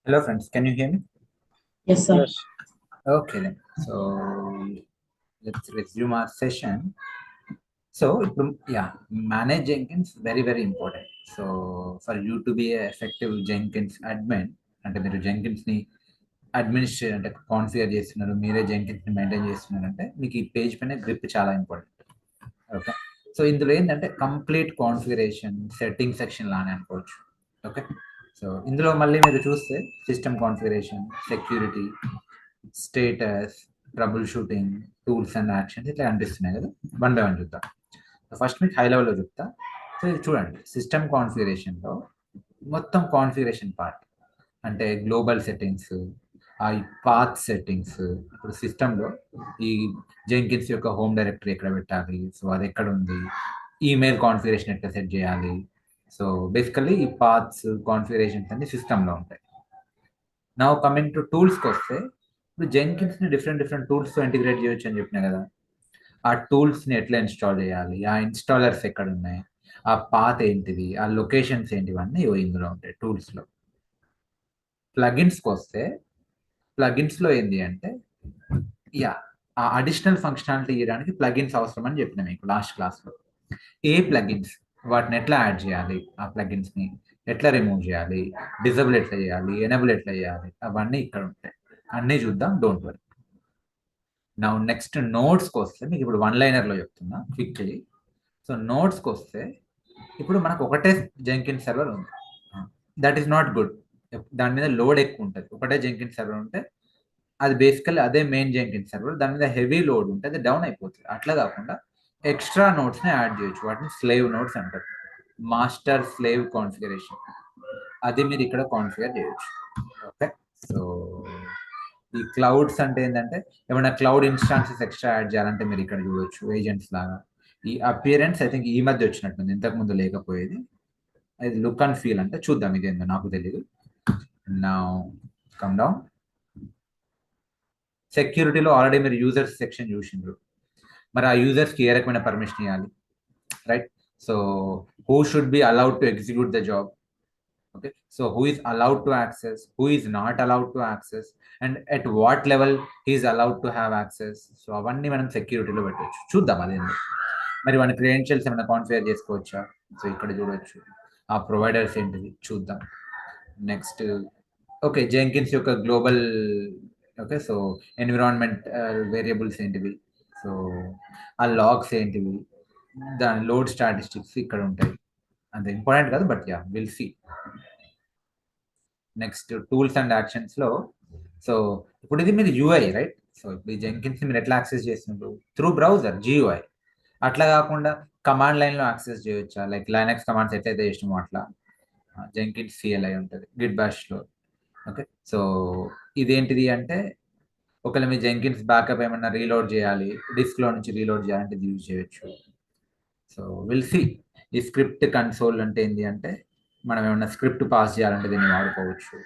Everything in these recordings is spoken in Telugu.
Hello, friends. Can you hear me? Yes, sir. Yes. Okay, then. So let's resume our session. So, yeah, manage Jenkins very important. So, for you to be a effective Jenkins admin, అంటే మీరు జెంకిన్స్ ని అడ్మినిస్ట్రేట్ అంటే కాన్ఫిగర్ చేస్తున్నారు, మీరే జెంకిన్స్ ని మెయింటైన్ చేస్తున్నారు అంటే మీకు ఈ పేజ్ పైన గ్రిప్ చాలా ఇంపార్టెంట్. ఓకే, సో ఇందులో ఏంటంటే కంప్లీట్ కాన్ఫిగరేషన్ సెట్టింగ్ సెక్షన్ లానే అనుకోవచ్చు. ఓకే, సో ఇందులో మళ్ళీ మీరు చూస్తే system configuration, security, status, trouble shooting, tools and actions ఇట్లా కనిపిస్తున్నాయి కదా. వన్ బై వన్ చూద్దాం. ఫస్ట్ మీకు హై లెవెల్లో చెప్తా. సో ఇది చూడండి, సిస్టమ్ కాన్ఫిగరేషన్లో మొత్తం కాన్ఫిగరేషన్ పార్ట్ అంటే గ్లోబల్ సెట్టింగ్స్, ఆ పాత్ సెట్టింగ్స్. ఇప్పుడు సిస్టంలో ఈ జెంకిన్స్ యొక్క హోమ్ డైరెక్టరీ ఎక్కడ పెట్టాలి, సో అది ఎక్కడ ఉంది, ఈమెయిల్ కాన్ఫిగరేషన్ ఎట్లా సెట్ చేయాలి. సో బేసికల్లీ ఈ పాత్స్ కాన్ఫిగరేషన్స్ అన్ని సిస్టంలో ఉంటాయి. నా కమింగ్ టు టూల్స్కి వస్తే, ఇప్పుడు జెంకిన్స్ని డిఫరెంట్ టూల్స్తో ఇంటిగ్రేట్ చేయొచ్చు అని చెప్పినా కదా. ఆ టూల్స్ని ఎట్లా ఇన్స్టాల్ చేయాలి, ఆ ఇన్స్టాలర్స్ ఎక్కడ ఉన్నాయి, ఆ పాత్ ఏంటిది, ఆ లొకేషన్స్ ఏంటివి అన్నీ ఇందులో ఉంటాయి టూల్స్లో. ప్లగిన్స్కి వస్తే, ప్లగిన్స్లో ఏంటి అంటే, యా, ఆ అడిషనల్ ఫంక్షనాలిటీ ఇవ్వడానికి ప్లగిన్స్ అవసరం అని చెప్పిన మీకు లాస్ట్ క్లాస్లో. ఏ ప్లగిన్స్, వాటిని ఎట్లా యాడ్ చేయాలి, ఆ ప్లగిన్స్ని ఎట్లా రిమూవ్ చేయాలి, డిజబుల్ ఎట్లా చేయాలి, ఎనబుల్ ఎట్లా చేయాలి, అవన్నీ ఇక్కడ ఉంటాయి. అన్నీ చూద్దాం, డోంట్ వరీ. నా నెక్స్ట్ నోట్స్కి వస్తే, మీకు ఇప్పుడు వన్ లైనర్లో చెప్తున్నా క్విక్లీ. సో నోట్స్కి వస్తే, ఇప్పుడు మనకు ఒకటే జెంకిన్ సర్వర్ ఉంది. That is not good. దాని మీద లోడ్ ఎక్కువ ఉంటుంది. ఒకటే జెంకిన్ సర్వర్ ఉంటే అది బేసికల్లీ అదే మెయిన్ జెంకిన్ సర్వర్, దాని మీద హెవీ లోడ్ ఉంటే అది డౌన్ అయిపోతుంది. అట్లా కాకుండా ఎక్స్ట్రా నోట్స్ని యాడ్ చేయొచ్చు, వాటిని స్లేవ్ నోట్స్ అంటారు. మాస్టర్ స్లేవ్ కాన్ఫిగరేషన్, అది మీరు ఇక్కడ కాన్ఫిగర్ చేయొచ్చు. ఓకే, సో ఈ క్లౌడ్స్ అంటే ఏంటంటే, ఏమైనా క్లౌడ్ ఇన్స్టాన్సెస్ ఎక్స్ట్రా యాడ్ చేయాలంటే మీరు ఇక్కడ చూడొచ్చు, ఏజెంట్స్ లాగా. ఈ అపియరెన్స్ ఐ థింక్ ఈ మధ్య వచ్చినట్టుంది, ఇంతకు ముందు లేకపోయేది. అది లుక్ అండ్ ఫీల్ అంటే చూద్దాం, ఇదేందో నాకు తెలియదు. నా కమ్ డౌన్. సెక్యూరిటీలో ఆల్రెడీ మీరు యూజర్స్ సెక్షన్ చూసిండ్రు. మరి ఆ యూజర్స్కి ఏ రకమైన పర్మిషన్ ఇవ్వాలి, right? So who should be allowed to execute the job. Okay, so who is allowed to access, who is not allowed to access, and at what level he is allowed to have access. So అవన్నీ మనం సెక్యూరిటీలో పెట్టవచ్చు. చూద్దాం అదేంటి. మరి మన క్రెడెన్షియల్స్ ఏమైనా కాన్ఫిగర్ చేసుకోవచ్చా, సో ఇక్కడ చూడవచ్చు. ఆ ప్రొవైడర్స్ ఏంటిది చూద్దాం. నెక్స్ట్, ఓకే, జెంకిన్స్ యొక్క global, okay, so environment variables ఏంటివి, సో ఆ లాగ్స్ ఏంటివి, దాని లోడ్ స్టాటిస్టిక్స్ ఇక్కడ ఉంటాయి. అంత ఇంపార్టెంట్ కాదు, but yeah will see. Next tools and actions లో, సో ఇప్పుడు ఇది మీరు యూఐ, రైట్? సో ఇప్పుడు ఈ జెంకిన్స్ మీరు ఎట్లా యాక్సెస్ చేస్తున్నారు, త్రూ బ్రౌజర్, జియూఐ. అట్లా కాకుండా కమాండ్ లైన్ లో యాక్సెస్ చేయొచ్చా, లైక్ లైనక్స్ కమాండ్స్ ఎట్లయితే చేసినామో అట్లా. జెంకిన్స్ సిఎల్ఐ ఉంటుంది గిట్ బాష్ లో. ఓకే, సో ఇదేంటిది అంటే, ఒకవేళ మీ జెంకిన్స్ బ్యాకప్ ఏమన్నా రీలోడ్ చేయాలి, డిస్క్ లో నుంచి రీలోడ్ చేయాలంటే ఇది యూజ్ చేయొచ్చు. So will see. ఈ స్క్రిప్ట్ కన్సోల్ అంటే ఏంటి అంటే, మనం ఏమన్నా స్క్రిప్ట్ పాస్ చేయాలంటే దీన్ని వాడుకోవచ్చు.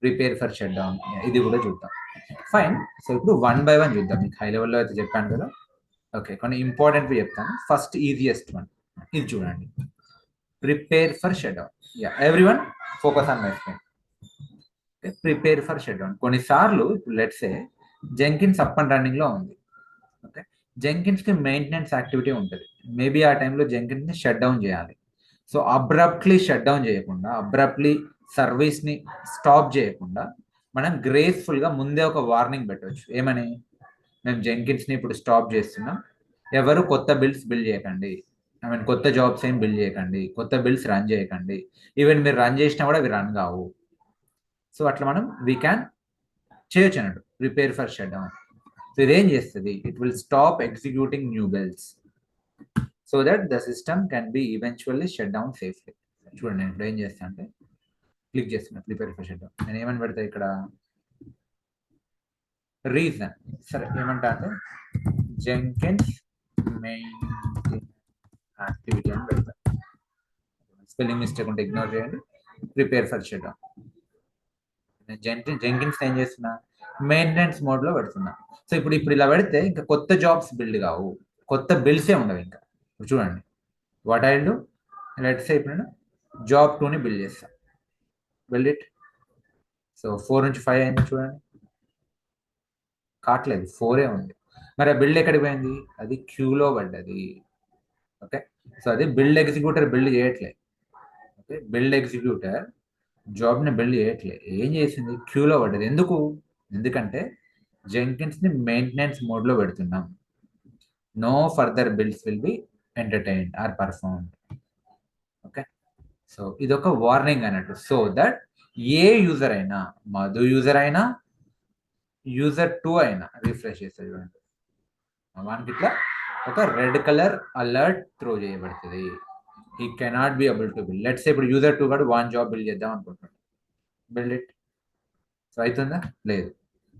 ప్రిపేర్ ఫర్ షట్ డౌన్, ఇది కూడా చూద్దాం. ఫైన్, సో ఇప్పుడు వన్ బై వన్ చూద్దాం. మీకు హై లెవెల్లో అయితే చెప్పాను కదా. ఓకే, కొన్ని ఇంపార్టెంట్వి చెప్తాను. ఫస్ట్ ఈజియెస్ట్ వన్ ఇది చూడండి, prepare for shut down. Yeah, every one focus on my screen. Prepare for shut down. కొన్నిసార్లు ఇప్పుడు let's say Jenkins up and running లో ఉంది. ఓకే, జెంకిన్స్ కి మెయింటెనెన్స్ యాక్టివిటీ ఉంటుంది. మేబీ ఆ టైంలో జెంకిన్స్ ని షట్ డౌన్ చేయాలి. సో అబ్రప్ట్లీ షట్ డౌన్ చేయకుండా, అబ్రప్ట్లీ సర్వీస్ ని స్టాప్ చేయకుండా, మనం గ్రేస్ఫుల్ గా ముందే ఒక వార్నింగ్ పెట్టవచ్చు. ఏమని, మేము జెంకిన్స్ ని ఇప్పుడు స్టాప్ చేస్తున్నాం, ఎవరు కొత్త బిల్స్ బిల్డ్ చేయకండి, ఐ మీన్ కొత్త జాబ్స్ ఏం బిల్డ్ చేయకండి, కొత్త బిల్స్ రన్ చేయకండి. ఈవెన్ మీరు రన్ చేసినా కూడా అవి రన్ కావు. సో అట్లా మనం వీ క్యాన్ చేయొచ్చు అన్నట్టు, prepare for shut down. So ఇదేం చేస్తుంది, it will stop executing new bills so that the system can be eventually shut down safely. చూడండి, నేను ఇప్పుడు ఏం చేస్తా అంటే క్లిక్ చేస్తున్నా ప్రిపేర్ ఫర్ షట్ డౌన్. నేను ఏమని పెడతా ఇక్కడ, రీజన్, సరే ఏమంటా అంటే జెంకిన్స్ మెయిన్ యాక్టివిటీ అని పెడతా. స్పెల్లింగ్ మిస్టేక్ ఉంటే ఇగ్నోర్ చేయండి. Prepare for shut down. Jenkins ఏం చేస్తున్నా, మెయింటెనెన్స్ మోడ్ లో పెడుతున్నా. సో ఇప్పుడు ఇలా పెడితే ఇంకా కొత్త జాబ్స్ బిల్డ్ కావు, కొత్త బిల్సే ఉండవు ఇంకా. చూడండి, what I do, let's say ఇప్పుడు నేను జాబ్ 2ని బిల్డ్ చేస్తా. Build it. సో 4 నుంచి 5 అయింది చూడండి, కావట్లేదు, 4 ఉంది. మరి ఆ బిల్డ్ ఎక్కడికి పోయింది? అది క్యూలో పడ్డది. ఓకే, సో అది బిల్డ్ ఎగ్జిక్యూటర్ బిల్డ్ చేయట్లేదు. ఓకే, బిల్డ్ ఎగ్జిక్యూటర్ జాబ్ని బిల్డ్ చేయట్లేదు, ఏం చేసింది? క్యూలో పడ్డది. ఎందుకంటే జెంకిన్స్ని మెయింటెనెన్స్ మోడ్లో పెడుతున్నాం. No further builds will be entertained or performed. Okay, so ఇది ఒక వార్నింగ్ అన్నట్టు. సో దట్ ఏ యూజర్ అయినా, మధు యూజర్ అయినా, యూజర్ 2 అయినా రిఫ్రెష్ చేస్తారు చూడండి, మనకి ఇట్లా ఒక రెడ్ కలర్ అలర్ట్ త్రో చేయబడుతుంది. He cannot be Abul to build. Let's ఇప్పుడు యూజర్ 2 కూడా 1 జాబ్ బిల్డ్ చేద్దాం అనుకుంటున్నాడు, బిల్డ్ ఇట్. సో అవుతుందా? లేదు.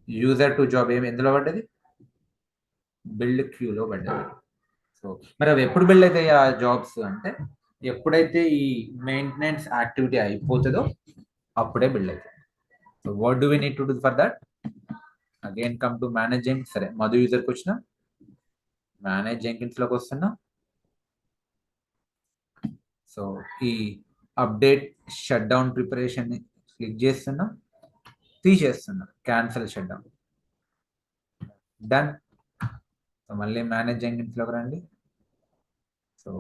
యూజర్ 2 జాబ్ ఎందులో పడ్డది? బిల్డ్ క్యూలో పడ్డది. సో మరి అవి ఎప్పుడు బిల్డ్ అవుతాయి ఆ జాబ్స్ అంటే, ఎప్పుడైతే ఈ మెయింటెనెన్స్ యాక్టివిటీ అయిపోతుందో అప్పుడే బిల్డ్ అవుతుంది. So what do we need to do for that? Again come to manage Jenkins. సరే, మధు యూజర్కి వచ్చిన మేనేజ్ జెంకిన్స్ లోకి వస్తున్నా. సో ఈ అప్డేట్ షట్ డౌన్ ప్రిపరేషన్ ని క్లిక్ చేస్తున్నా, తీసేస్తున్నా, cancel shut down, done. So మళ్ళీ మేనేజ్ జెంకిన్స్ లోకి రండి. సో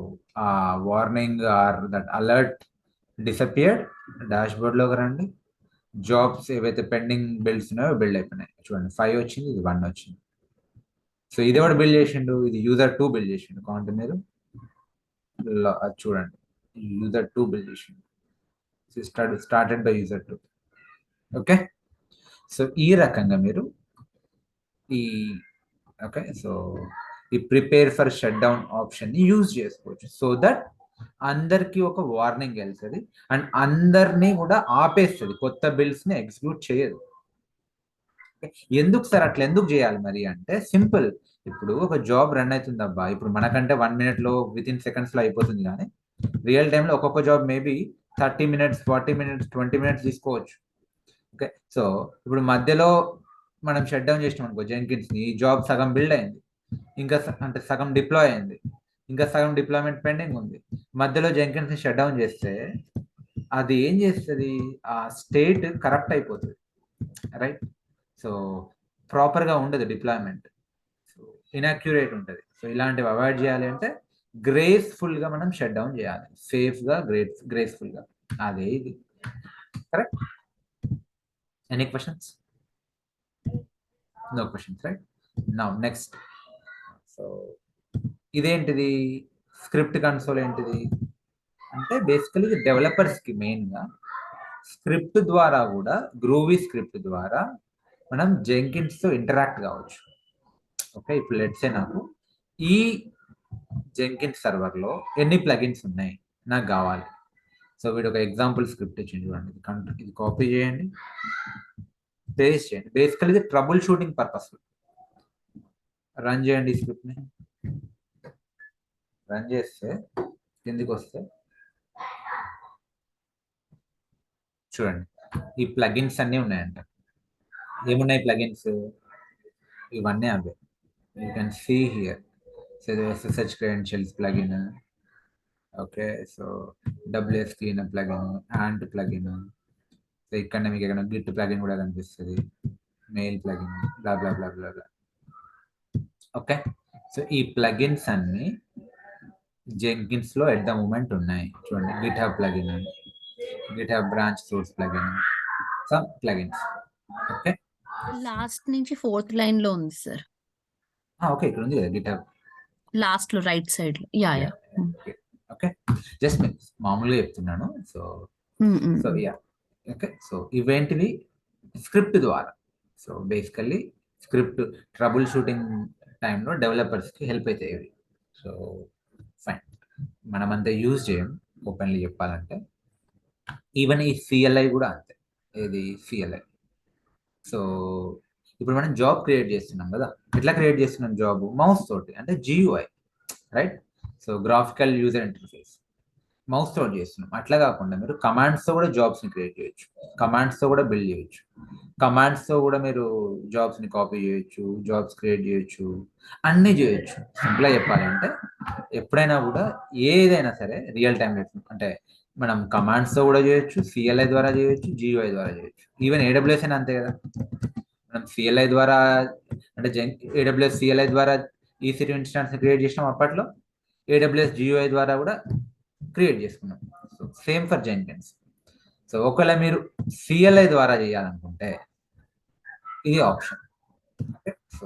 ఆ warning or that alert disappeared. Dash బోర్డ్లోకి రండి. జాబ్స్ ఏవైతే పెండింగ్ బిల్డ్స్ ఉన్నాయో బిల్డ్ అయిపోయినాయి చూడండి. 5 వచ్చింది, ఇది 1 వచ్చింది. సో ఇది ఎవడు బిల్డ్ చేసిండు? ఇది యూజర్ 2 బిల్డ్ చేసిండు. కాంటే మీరు అది చూడండి, యూజర్ 2 బిల్డ్ చేసిండు. Started by user 2. Okay, so ఈ రకంగా మీరు ఈ ఓకే, సో ఈ prepare for shut down option ని యూజ్ చేసుకోవచ్చు. సో దట్ అందరికి ఒక వార్నింగ్ వెళ్తుంది అండ్ అందరినీ కూడా ఆపేస్తుంది, కొత్త బిల్స్ ని ఎగ్జిక్యూట్ చేయదు. ఎందుకు సార్ అట్లా ఎందుకు చేయాలి మరి అంటే, సింపుల్. ఇప్పుడు ఒక జాబ్ రన్ అవుతుంది అబ్బా, ఇప్పుడు మనకంటే 1 minute లో విత్ ఇన్ సెకండ్స్ లో అయిపోతుంది, కానీ రియల్ టైంలో ఒక్కొక్క job maybe 30 minutes, 40 minutes, 20 minutes తీసుకోవచ్చు. ఓకే, సో ఇప్పుడు మధ్యలో మనం షట్ డౌన్ చేసినాం అనుకో జెంకిన్స్ ని, ఈ జాబ్ సగం బిల్డ్ అయింది, ఇంకా అంటే సగం డిప్లాయ్ అయింది, ఇంకా సగం డిప్లాయ్మెంట్ పెండింగ్ ఉంది. మధ్యలో జెంకిన్స్ ని షట్ డౌన్ చేస్తే అది ఏం చేస్తుంది? ఆ స్టేట్ కరప్ట్ అయిపోతుంది, రైట్? సో ప్రాపర్గా ఉండదు డిప్లాయ్మెంట్, సో ఇన్అక్యురేట్ ఉంటుంది. సో ఇలాంటివి అవాయిడ్ చేయాలి అంటే గ్రేస్ఫుల్గా మనం షట్ డౌన్ చేయాలి, సేఫ్గా, గ్రేస్ఫుల్గా. అదే ఇది, correct? Any questions? No questions, right? Now next. So ఇదేంటిది? స్క్రిప్ట్ కన్సోల్ ఏంటిది అంటే, బేసికలీ ఇది డెవలపర్స్కి మెయిన్గా స్క్రిప్ట్ ద్వారా కూడా, గ్రూవీ స్క్రిప్ట్ ద్వారా మనం జెంకిన్స్తో ఇంటరాక్ట్ కావచ్చు. ఓకే, ఇప్పుడు లెట్సే నాకు ఈ జెంకిన్స్ సర్వర్లో ఎన్ని ప్లగిన్స్ ఉన్నాయి నాకు కావాలి. సో వీడు ఒక ఎగ్జాంపుల్ స్క్రిప్ట్ ఇచ్చింది చూడండి, ఇది కాపీ చేయండి, పేస్ట్ చేయండి. బేసికలీ ఇది ట్రబుల్ షూటింగ్ పర్పస్. రన్ చేయండి ఈ స్క్రిప్ట్ని. రన్ చేస్తే కిందికి వస్తే చూడండి, ఈ ప్లగిన్స్ అన్నీ ఉన్నాయంట. ఏమున్నాయి ప్లగిన్స్? ఇవన్నీ అవే. You can see here. So SSH credentials plugin, okay, so WS cleaner plugin, ant plugin. So ఇక్కడ మీకు ఇక్కడ గిట్ ప్లగిన్ కూడా కనిపిస్తుంది, mail plugin, blah blah blah blah blah. Okay, so ఈ ప్లగిన్స్ అన్ని జెంకిన్స్ లో ఎట్ ద మూమెంట్ ఉన్నాయి చూడండి. GitHub plugin, GitHub branch source plugin, some plugins. Okay, last నుంచి 4th లైన్ లో ఉంది సార్. ఓకే, ఇక్కడ ఉంది కదా గిట్హబ్ లాస్ట్ లో రైట్ సైడ్ లో. Yeah yeah. ఓకే, జస్ట్ మామూలుగా చెప్తున్నాను. So so yeah, okay, so ఇవేంటివి? స్క్రిప్ట్ ద్వారా. So basically script troubleshooting టైంలో డెవలపర్స్కి హెల్ప్ అవుతాయి ఇవి. సో ఫైన్, మనమంతా యూజ్ చేయం ఓపెన్లీ చెప్పాలంటే. ఈవెన్ ఈ CLI కూడా అంతే. ఏది CLI? సో ఇప్పుడు మనం జాబ్ క్రియేట్ చేస్తున్నాం కదా, ఎట్లా క్రియేట్ చేస్తున్నాం జాబ్? మౌస్ తోటి, అంటే GUI, right? So graphical user interface, mouse తోటి చేస్తున్నాం. అట్లా కాకుండా మీరు కమాండ్స్తో కూడా జాబ్స్ని క్రియేట్ చేయొచ్చు, కమాండ్స్తో కూడా బిల్డ్ చేయొచ్చు, కమాండ్స్తో కూడా మీరు జాబ్స్ని కాపీ చేయొచ్చు, జాబ్స్ క్రియేట్ చేయొచ్చు, అన్నీ చేయొచ్చు. సింపుల్గా చెప్పాలంటే ఎప్పుడైనా కూడా ఏదైనా సరే రియల్ టైం అంటే మనం కమాండ్స్ తో కూడా చేయొచ్చు, సిఎల్ఐ ద్వారా చేయొచ్చు, జియుఐ ద్వారా చేయొచ్చు. ఈవెన్ ఏడబ్ల్యూఎస్ అని అంతే కదా. మనం సిఎల్ఐ ద్వారా అంటే ఏడబ్ల్యూఎస్ సిఎల్ఐ ద్వారా ఈ3 ఇన్స్టాన్స్ క్రియేట్ చేసినాం అప్పట్లో, ఏడబ్ల్యూఎస్ జియుఐ ద్వారా కూడా క్రియేట్ చేసుకున్నాం. So same for Jenkins. So ఒకవేళ మీరు సిఎల్ఐ ద్వారా చేయాలనుకుంటే ఇది ఆప్షన్. ఓకే, సో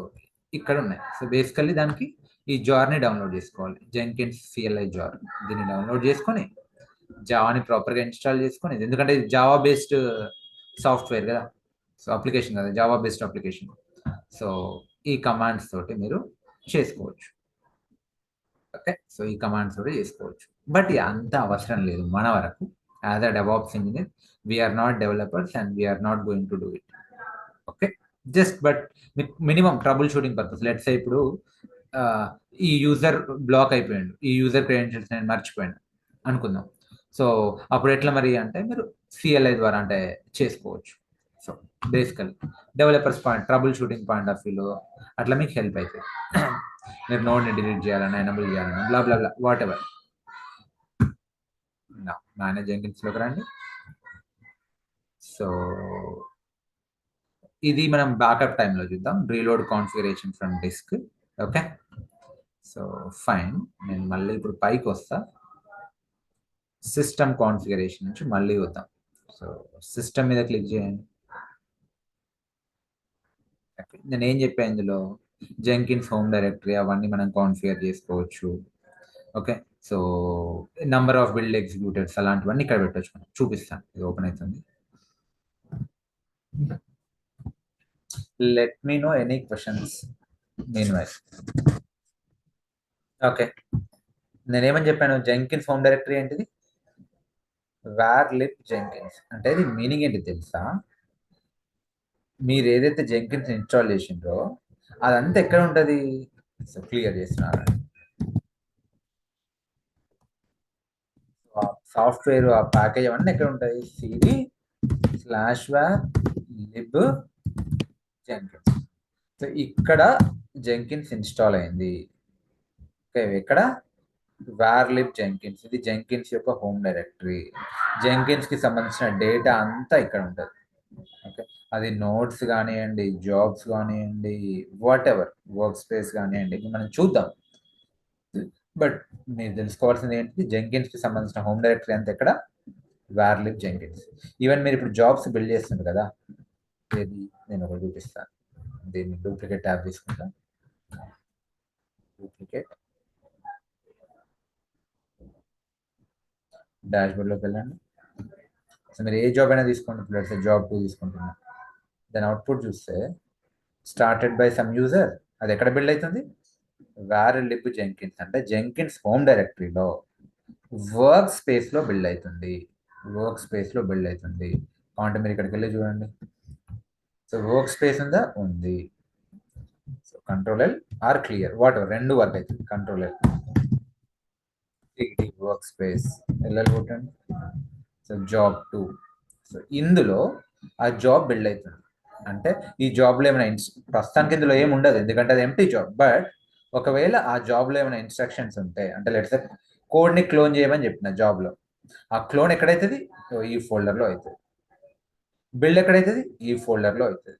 ఇక్కడ ఉన్నాయి. సో బేసికల్లీ దానికి ఈ జార్ని డౌన్లోడ్ చేసుకోవాలి, జెంకిన్స్ సిఎల్ఐ జార్. దీన్ని డౌన్లోడ్ చేసుకొని జావాని ప్రాపర్గా ఇన్స్టాల్ చేసుకొని, ఎందుకంటే ఇది జావా బేస్డ్ సాఫ్ట్వేర్ కదా, సో అప్లికేషన్ కదా, జావా బేస్డ్ అప్లికేషన్. సో ఈ కమాండ్స్ తోటి మీరు చేసుకోవచ్చు. ఓకే, సో ఈ కమాండ్స్ తోటి చేసుకోవచ్చు. బట్ అంత అవసరం లేదు మన వరకు. As a DevOps engineer we are not developers and we are not going to do it. Okay, just but minimum troubleshooting purpose. Let's ఇప్పుడు ఈ యూజర్ బ్లాక్ అయిపోయాడు, ఈ యూజర్ క్రెడెన్షియల్స్ నేను మర్చిపోయాను అనుకుందాం. సో అప్పుడు ఎట్లా మరి అంటే మీరు సిఎల్ఐ ద్వారా అంటే చేసుకోవచ్చు. సో బేసికల్ developers point, trouble shooting point of వ్యూలో అట్లా మీకు హెల్ప్ అవుతుంది. మీరు నోడ్ని డిలీట్ చేయాలన్నా, ఎనబుల్ చేయాలన్నా, blah blah blah, whatever. Manage జెంకిన్స్లోకి రండి. సో ఇది మనం బ్యాకప్ టైంలో చూద్దాం, reload configuration from disk. Okay, so fine. నేను మళ్ళీ ఇప్పుడు పైకి వస్తా, సిస్టమ్ కాన్ఫిగరేషన్ నుంచి మళ్ళీ వద్దాం. సో సిస్టమ్ మీద క్లిక్ చేయండి. నేను ఏం చెప్పాను ఇందులో, జెంకిన్స్ హోమ్ డైరెక్టరీ అవన్నీ మనం కాన్ఫిగర్ చేసుకోవచ్చు. Okay, so number of build executeds అలాంటివన్నీ ఇక్కడ పెట్టవచ్చు. మనం చూపిస్తాను, ఇది ఓపెన్ అవుతుంది. Let me know any questions meanwhile. Okay, నేనేమని చెప్పాను, జెంకిన్స్ హోమ్ డైరెక్టరీ ఏంటిది, వార్ లిబ్ జెంకిన్స్ అంటే ఇది మీనింగ్ ఏంటి తెలుసా? మీరు ఏదైతే జెంకిన్స్ ఇన్స్టాల్ చేసిండ్రో అదంతా ఎక్కడ ఉంటుంది? సో క్లియర్ చేస్తున్నారు. సాఫ్ట్వేర్ ఆ ప్యాకేజ్ అవన్నీ ఎక్కడ ఉంటాయి? cd/var lib Jenkins. సో ఇక్కడ జెంకిన్స్ ఇన్స్టాల్ అయింది. ఓకే, ఇక్కడ వార్ లిబ్ జెంకిన్స్, ఇది జెంకిన్స్ యొక్క హోమ్ డైరెక్టరీ. జెంకిన్స్ కి సంబంధించిన డేటా అంతా ఇక్కడ ఉంటుంది. ఓకే, అది నోట్స్ కానివ్వండి, జాబ్స్ కానివ్వండి, వాట్ ఎవర్, వర్క్ స్పేస్ కానివ్వండి, మనం చూద్దాం. బట్ మీరు తెలుసుకోవాల్సింది ఏంటి, జెంకిన్స్ కి సంబంధించిన హోమ్ డైరెక్టరీ అంతా ఎక్కడ? War lib Jenkins. ఈవెన్ మీరు ఇప్పుడు జాబ్స్ బిల్డ్ చేస్తుంది కదా, ఏది నేను ఒకటి చూపిస్తాను. దీన్ని డూప్లికేట్ ట్యాబ్ తీసుకుంటా, డూప్లికేట్ డాష్బోర్డ్లోకి వెళ్ళండి. సో మీరు ఏ జాబ్ అయినా తీసుకోండి, ఇప్పుడు జాబ్ 2 తీసుకుంటున్నా. దాని అవుట్పుట్ చూస్తే స్టార్టెడ్ బై సమ్ యూజర్, అది ఎక్కడ బిల్డ్ అవుతుంది? వార్ లిబ్ జెంకిన్స్ అంటే జెంకిన్స్ హోమ్ డైరెక్టరీలో వర్క్ స్పేస్లో బిల్డ్ అవుతుంది. వర్క్ స్పేస్లో బిల్డ్ అవుతుంది అంటే మీరు ఇక్కడికి వెళ్ళి చూడండి. సో వర్క్ స్పేస్ ఉందా? ఉంది. So control R clear whatever, రెండు వర్క్ అవుతుంది. కంట్రోల్ వర్క్ స్పేస్ ఎల్ఎల్ కొట్టండి. So job 2. సో ఇందులో ఆ జాబ్ బిల్డ్ అవుతుంది. అంటే ఈ జాబ్లో ఏమైనా ప్రస్తుతానికి ఇందులో ఏమి ఉండదు, ఎందుకంటే అది ఎంప్టీ జాబ్. బట్ ఒకవేళ ఆ జాబ్లో ఏమైనా ఇన్స్ట్రక్షన్స్ ఉంటాయి అంటే లెట్స్ కోడ్ని క్లోన్ చేయమని చెప్పిన జాబ్లో, ఆ క్లోన్ ఎక్కడైతుంది? ఈ ఫోల్డర్లో అవుతుంది. బిల్డ్ ఎక్కడైతుంది? ఈ ఫోల్డర్లో అవుతుంది.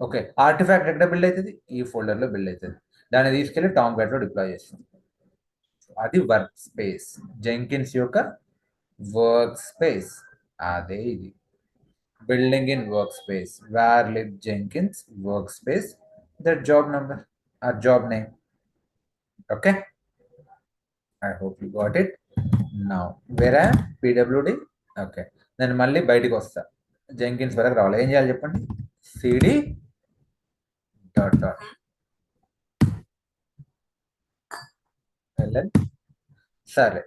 ఓకే, ఆర్టిఫాక్ట్ ఎక్కడ బిల్డ్ అవుతుంది? ఈ ఫోల్డర్లో బిల్డ్ అవుతుంది. దాన్ని తీసుకెళ్ళి టామ్ క్యాట్లో డిప్లాయ్ చేస్తుంది. అది వర్క్ స్పేస్, జెంకిన్స్ యొక్క వర్క్ స్పేస్. అదే ఇది building in workspace, war lib Jenkins workspace, that job number or job name. Okay, I hope you got it now. వేరే పీడబ్ల్యూడి. ఓకే, నేను మళ్ళీ బయటికి వస్తా, జెంకిన్స్ వరకు రావాలి. ఏం చేయాలి చెప్పండి? CD dot dot LL. సరే,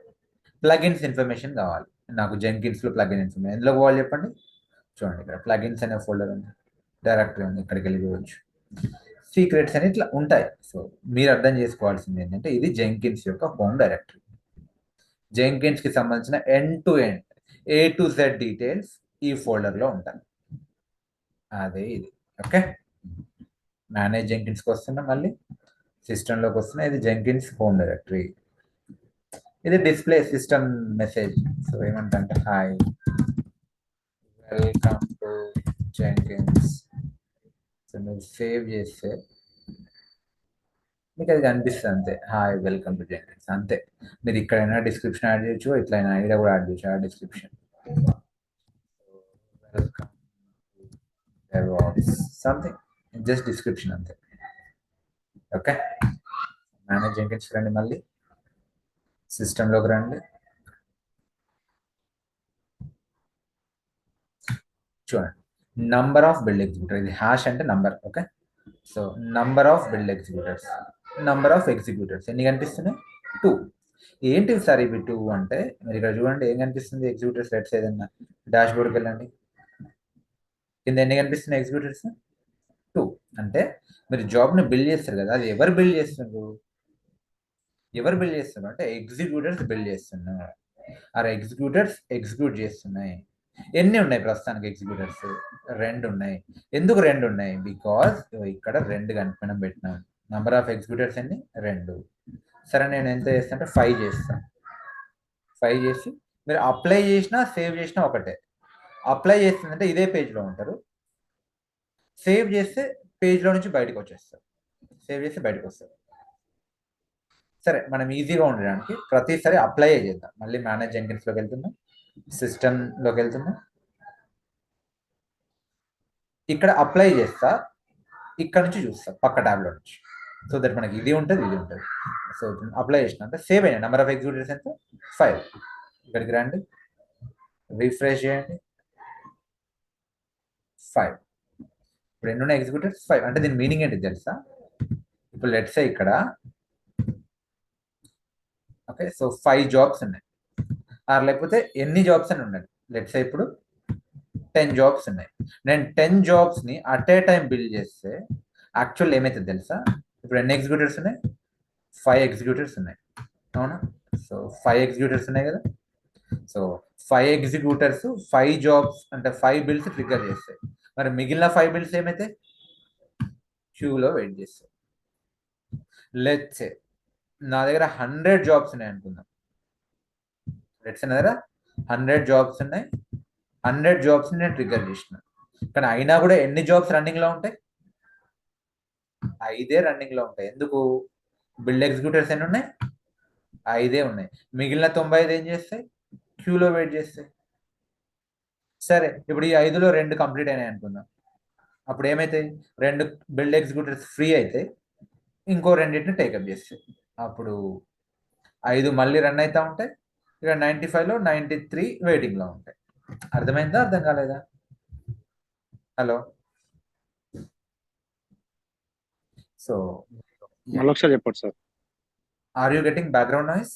ప్లగిన్స్ ఇన్ఫర్మేషన్ కావాలి నాకు, జెంకిన్స్లో ప్లగిన్ ఇన్ఫర్మేషన్ ఎందులో పోవాలి చెప్పండి? చూడండి, ఇక్కడ ప్లగిన్స్ అనే ఫోల్డర్ ఉంది, డైరెక్టరీ ఉంది, ఇక్కడికి వెళ్ళి చూడవచ్చు. సీక్రెట్స్ అని ఇట్లా ఉంటాయి. సో మీరు అర్థం చేసుకోవాల్సింది ఏంటంటే ఇది జెంకిన్స్ యొక్క హోమ్ డైరెక్టరీ. జెంకిన్స్ కి సంబంధించిన end to end A to Z details ఈ ఫోల్డర్లో ఉంటాయి. అదే ఇది. ఓకే, మేనేజ్ జెంకిన్స్కి వస్తున్నా, మళ్ళీ సిస్టంలోకి వస్తున్నా. ఇది జెంకిన్స్ హోమ్ డైరెక్టరీ. ఇది డిస్ప్లే సిస్టమ్ మెసేజ్. సో ఏమంటే hi welcome to Jenkins. So మీరు సేవ్ చేస్తే మీకు అది కనిపిస్తుంది అంతే, హాయ్ వెల్కమ్ టు జెంకిన్స్ అంతే. మీరు ఇక్కడైనా డిస్క్రిప్షన్ యాడ్ చేయొచ్చు, ఇట్లయినా ఇక్కడ కూడా యాడ్ చేయొచ్చు. ఆ description welcome something, just description అంతే. ఓకే, మేనేజ్ జెంకిన్స్ రండి, మళ్ళీ సిస్టంలోకి రండి. చూడండి, నంబర్ ఆఫ్ బిల్డ్ ఎగ్జిక్యూటర్, ఇది హ్యాష్ అంటే number. Okay, so number of build executors, number of executors ఎన్ని కనిపిస్తున్నాయి? 2. ఏంటివి సార్ ఇవి 2 అంటే? మీరు ఇక్కడ చూడండి ఏం కనిపిస్తుంది ఎగ్జిక్యూటర్స్. లెట్స్ ఏదన్నా డాష్ బోర్డ్కి వెళ్ళండి, కింద ఎన్ని కనిపిస్తున్నాయి ఎగ్జిక్యూటర్స్? 2. అంటే మీరు జాబ్ని బిల్డ్ చేస్తారు కదా, అది ఎవరు బిల్డ్ చేస్తున్నారు? ఎవరు బిల్డ్ చేస్తున్నారు అంటే ఎగ్జిక్యూటర్స్ బిల్డ్ చేస్తున్నారు. ఆ ఎగ్జిక్యూటర్స్ ఎగ్జిక్యూట్ చేస్తున్నాయి. ఎన్ని ఉన్నాయి ప్రస్తుతానికి ఎగ్జిక్యూటర్స్? 2 ఉన్నాయి. ఎందుకు 2 ఉన్నాయి? బికాజ్ ఇక్కడ 2 కనిపినం పెట్టినాం. నంబర్ ఆఫ్ ఎగ్జిక్యూటర్స్ ఎన్ని? 2. సరే, నేను ఎంత చేస్తాను అంటే 5 చేస్తాను. 5 చేసి మీరు అప్లై చేసినా సేవ్ చేసినా ఒకటే. అప్లై చేస్తుందంటే ఇదే పేజ్లో ఉంటారు, సేవ్ చేస్తే పేజ్లో నుంచి బయటకు వచ్చేస్తారు. సేవ్ చేస్తే బయటకు వస్తారు. సరే, మనం ఈజీగా ఉండడానికి ప్రతిసారి అప్లై చేద్దాం. మళ్ళీ మేనేజ్ జెంకిన్స్లోకి వెళ్తున్నాం, సిస్టంలోకి వెళ్తున్నాం, ఇక్కడ అప్లై చేస్తా, ఇక్కడ నుంచి చూస్తా పక్క ట్యాబ్లో నుంచి. సో దట్ మనకి ఇది ఉంటుంది, ఇది ఉంటుంది. సో అప్లై చేసిన అంటే సేవ్ అయినా నెంబర్ ఆఫ్ ఎగ్జిక్యూటివ్స్ ఎంత? 5. ఇక్కడికి రండి, రీఫ్రెష్ చేయండి, 5. ఇప్పుడు ఎన్ని ఉన్నాయి ఎగ్జిక్యూటివ్స్? 5. అంటే దీని మీనింగ్ ఏంటి తెలుసా? ఇప్పుడు లెట్స్ సే ఇక్కడ ఓకే, సో 5 జాబ్స్ ఉన్నాయి, ఆర్ లేకపోతే ఎన్ని జాబ్స్ అని ఉన్నాయి. లెట్స్ సే ఇప్పుడు 10 జాబ్స్ ఉన్నాయి. నేను 10 జాబ్స్ని అట్ ఏ టైం బిల్డ్ చేస్తే యాక్చువల్ ఏమైతుంది తెలుసా? ఇప్పుడు ఎన్ని ఎగ్జిక్యూటివ్స్ ఉన్నాయి? 5 ఎగ్జిక్యూటివ్స్ ఉన్నాయి, అవునా? సో 5 ఎగ్జిక్యూటివ్స్ ఉన్నాయి కదా. సో 5 ఎగ్జిక్యూటర్స్ 5 జాబ్స్ అంటే 5 బిల్స్ ట్రిగ్గర్ చేస్తాయి. మరి మిగిలిన 5 బిల్స్ ఏమైతే క్యూలో వెయిట్ చేస్తాయి. లెట్స్ సే నా దగ్గర 100 జాబ్స్ ఉన్నాయి అనుకుందాం. లెట్స్ నా దగ్గర 100 జాబ్స్ ఉన్నాయి, 100 జాబ్స్ నేను ట్రిగ్గర్ చేసిన. కానీ అయినా కూడా ఎన్ని జాబ్స్ రన్నింగ్ లో ఉంటాయి? 5 రన్నింగ్ లో ఉంటాయి. ఎందుకు? బిల్డ్ ఎగ్జిక్యూటర్స్ ఎన్ని ఉన్నాయి? 5 ఉన్నాయి. మిగిలిన 95 ఏం చేస్తాయి? క్యూలో వెయిట్ చేస్తాయి. సరే, ఇప్పుడు ఈ 5లో 2 కంప్లీట్ అయినాయి అనుకుందాం. అప్పుడు ఏమైతాయి? 2 బిల్డ్ ఎగ్జిక్యూటర్స్ ఫ్రీ అయితే ఇంకో రెండింటిని టేకప్ చేస్తాయి. అప్పుడు 5 మళ్ళీ రన్ అవుతా ఉంటాయి. ఇక్కడ 95లో 93 వెయిటింగ్ లో ఉంటాయి. అర్థమైందా? అర్థం కాలేదా? హలో. సో మళ్ళీ ఒకసారి చెప్పండి sir. Are you getting background noise?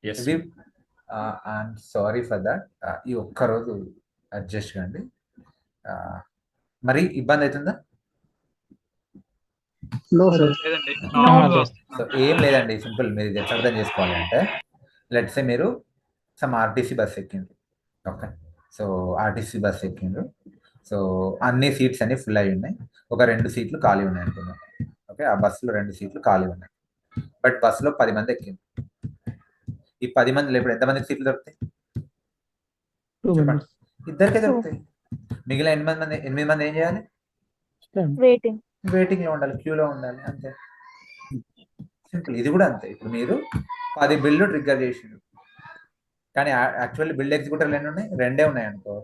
Yes. ఇది ఐఎమ్ సారీ ఫర్ దట్. ఈ ఒక్కరోజు అడ్జస్ట్ కండి. మరి ఇబ్బంది అవుతుందా? సో ఏం లేదండి, సింపుల్. మీరు ఇది ఎట్లా అర్థం చేసుకోవాలి అంటే, లెట్స్ సే మీరు సమ్ ఆర్టీసీ బస్ ఎక్కిండ్రు. ఓకే, సో ఆర్టీసీ బస్ ఎక్కిండ్రు. సో అన్ని సీట్స్ అన్ని ఫుల్ అయి ఉన్నాయి, ఒక 2 సీట్లు ఖాళీ ఉన్నాయి అనుకుందాం. ఓకే, ఆ బస్సులో 2 సీట్లు ఖాళీ ఉన్నాయి, బట్ బస్సులో 10 మంది ఎక్కింది. ఈ 10 మందిలో ఇప్పుడు ఎంతమందికి సీట్లు దొరుకుతాయి? చెప్పండి. ఇద్దరికే దొరుకుతాయి. మిగిలిన 8 మంది ఏం చేయాలి? వెయిటింగ్ లో ఉండాలి, క్యూలో ఉండాలి, అంతే. సింపుల్. ఇది కూడా అంతే. ఇప్పుడు మీరు 10 బిల్లు ట్రిగ్గర్ చేసిండ్రు, కానీ యాక్చువల్లీ బిల్డ్ ఎగ్జిక్యూటర్లు ఎన్ని ఉన్నాయి? 2 ఉన్నాయి అనుకో,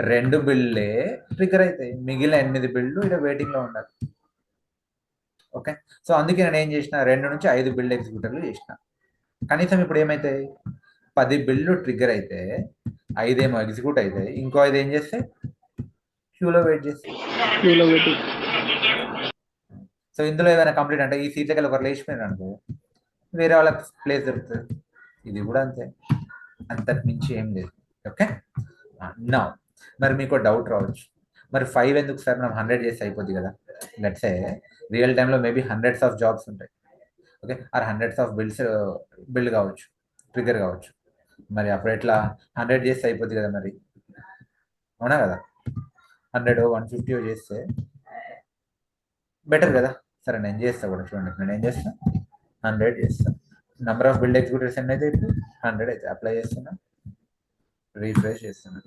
2 బిల్లే ట్రిగ్గర్ అవుతాయి. మిగిలిన 8 బిల్లు ఇక్కడ వెయిటింగ్ లో ఉండాలి. ఓకే, సో అందుకే నేను ఏం చేసిన, 2 నుంచి 5 బిల్డ్ ఎగ్జిక్యూటర్లు చేసిన. కనీసం ఇప్పుడు ఏమైతాయి? 10 బిల్లు ట్రిగ్గర్ అయితే 5 ఏమో ఎగ్జిక్యూట్ అవుతాయి, ఇంకో 5 ఏం చేస్తే క్యూలో వెయిట్ చేస్తాయి. సో ఇందులో ఏదైనా కంప్లీట్ అంటే ఈ సీట్లకి ఒకరు లేచిపోయినారు అనుకో, వేరే వాళ్ళకి ప్లేస్ దొరుకుతుంది. ఇది కూడా అంతే, అంతకు మించి ఏం లేదు. ఓకే, నా మరి మీకు డౌట్ రావచ్చు, మరి 5 ఎందుకు సార్? మనం 100 చేస్తే అయిపోద్ది కదా. లెట్స్ సే రియల్ టైంలో మేబీ హండ్రెడ్స్ ఆఫ్ జాబ్స్ ఉంటాయి. Okay, or hundreds of build కావచ్చు, ట్రిగ్గర్ కావచ్చు. మరి అప్పుడు ఎట్లా? 100 చేస్తే అయిపోద్ది కదా మరి, అవునా కదా? 100 150 చేస్తే బెటర్ కదా. సరే, నేను చేస్తా కూడా. చూడండి, నేను ఏం చేస్తా, 100 చేస్తా. నెంబర్ ఆఫ్ బిల్డ్ ఎగ్జిక్యూటివ్స్ ఎన్ని అయితే ఇప్పుడు 100 అయితే అప్లై చేస్తున్నా, రీఫ్రెష్ చేస్తున్నా.